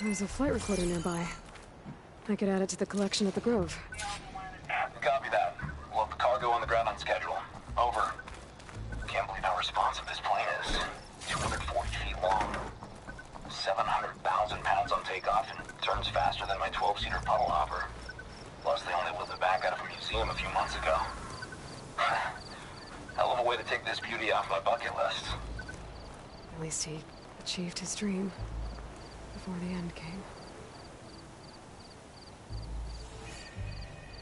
There's a flight recorder nearby. I could add it to the collection at the Grove. Copy that. We'll have the cargo on the ground on schedule. Over. Can't believe how responsive this plane is. 240 feet long. 700,000 pounds on takeoff and turns faster than my 12-seater puddle hopper. Plus, they only whipped it back out of a museum a few months ago. Hell of a way to take this beauty off my bucket list. At least he achieved his dream before the end came.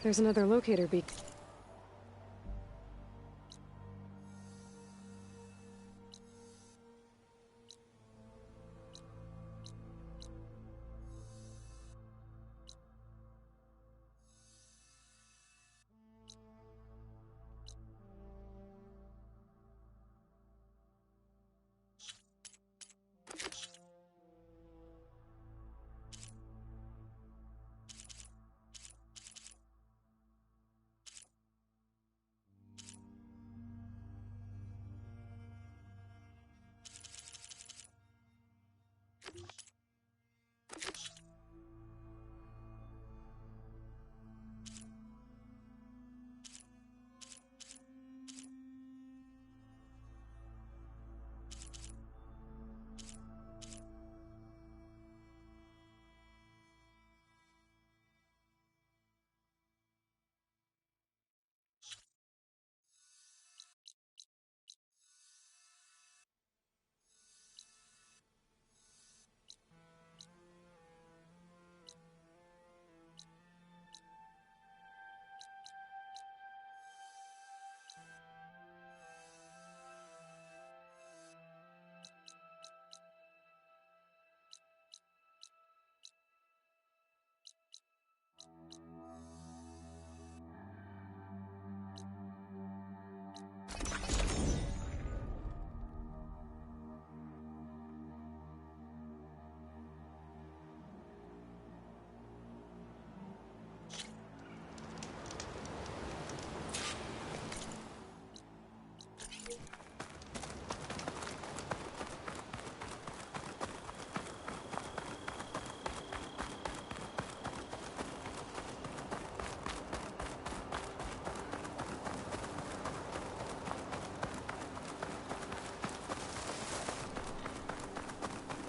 There's another locator beacon.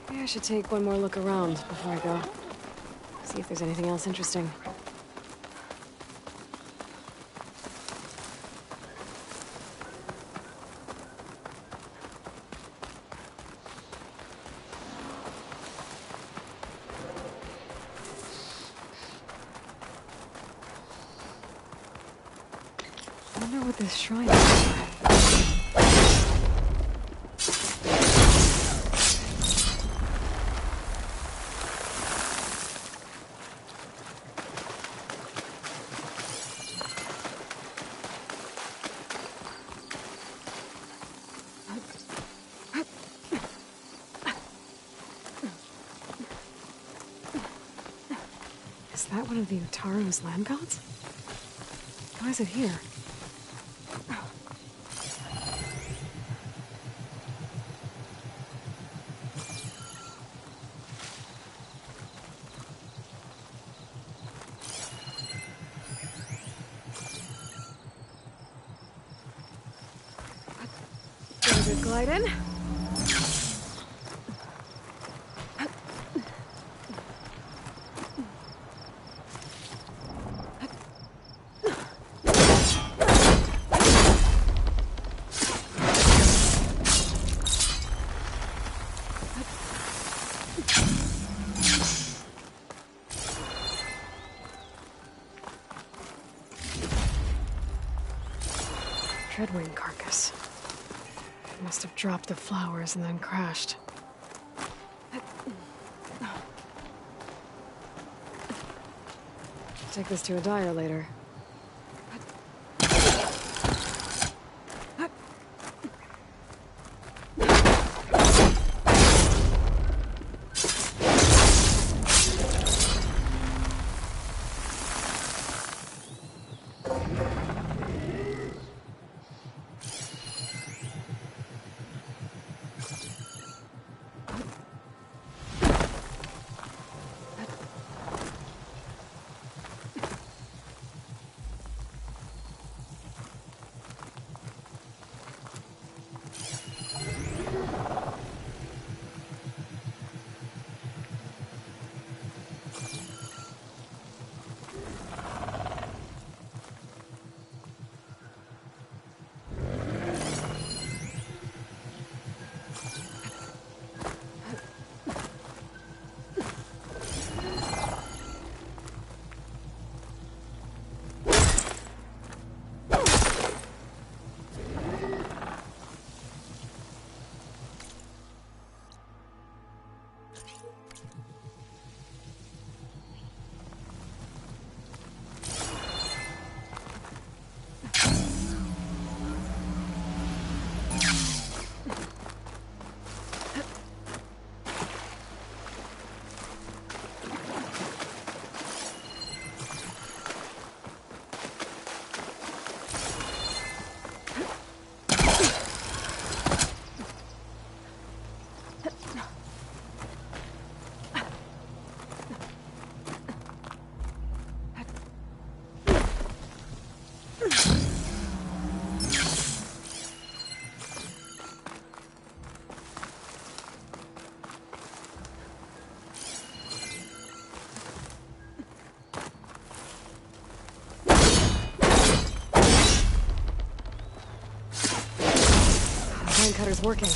Maybe I should take one more look around before I go. See if there's anything else interesting. I wonder what this shrine is. Is that one of the Utaro's land gods? Why is it here? Get a good glide in. Dreadwing carcass. Must have dropped the flowers and then crashed. Take this to a dyer later. line cutter's working.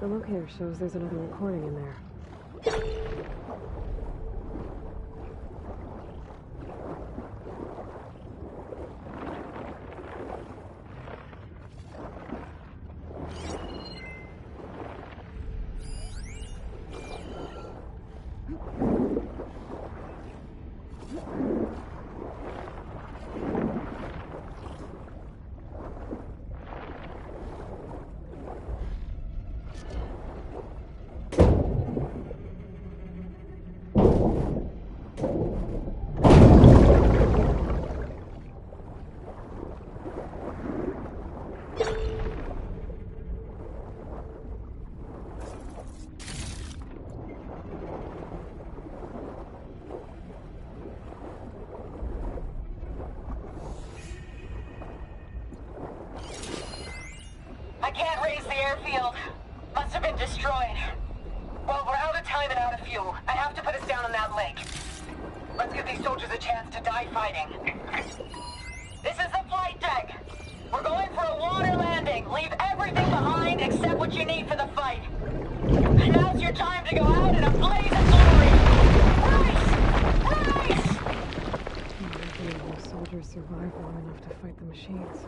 The locator shows there's another recording in there. I can't raise the airfield. Must have been destroyed. Well, we're out of time and out of fuel. I have to put us down on that lake. Let's give these soldiers a chance to die fighting. This is the flight deck. We're going for a water landing. Leave everything behind except what you need for the fight. Now's your time to go out in a blaze of glory. Race! Race! Those soldiers survived long enough to fight the machines.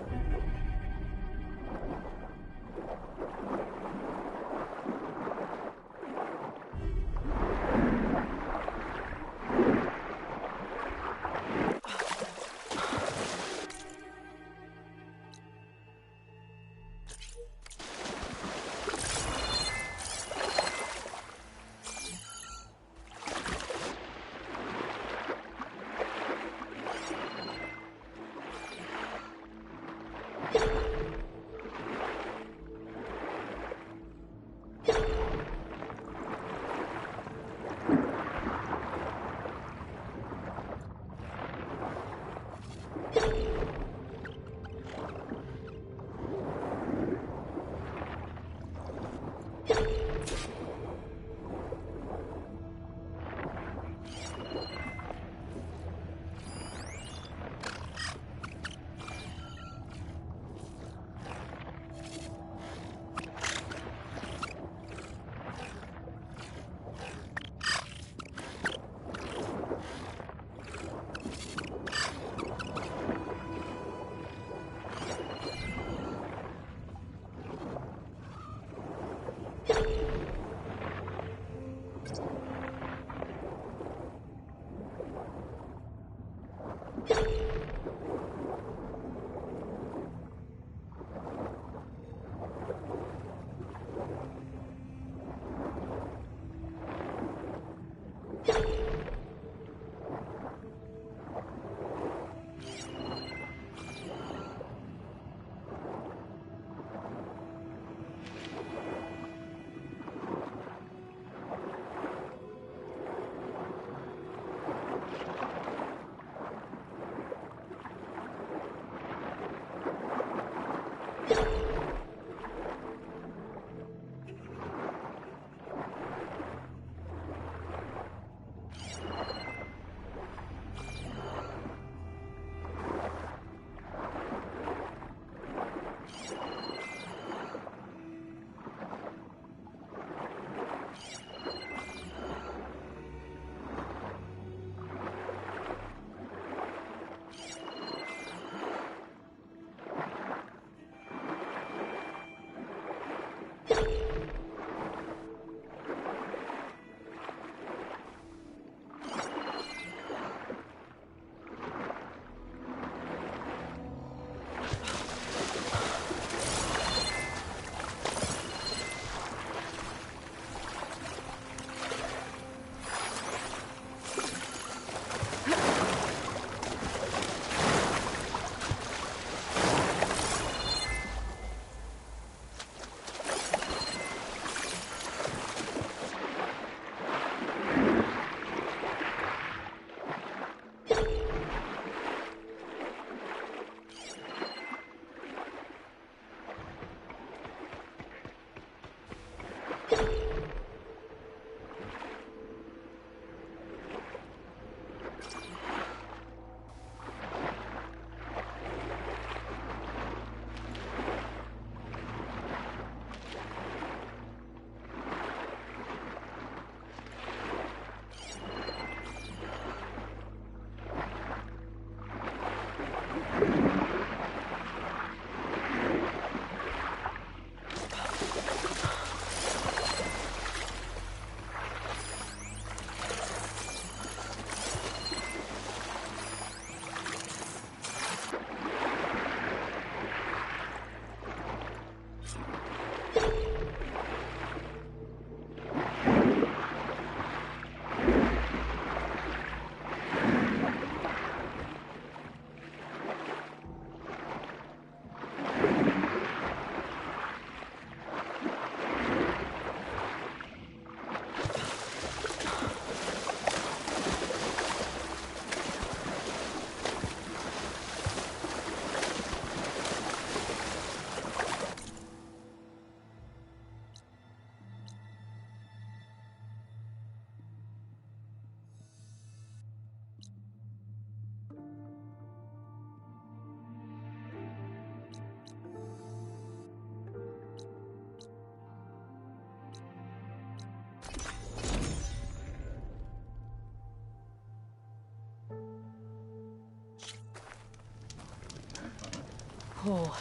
Oh,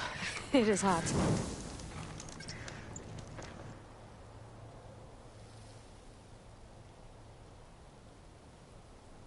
it is hot.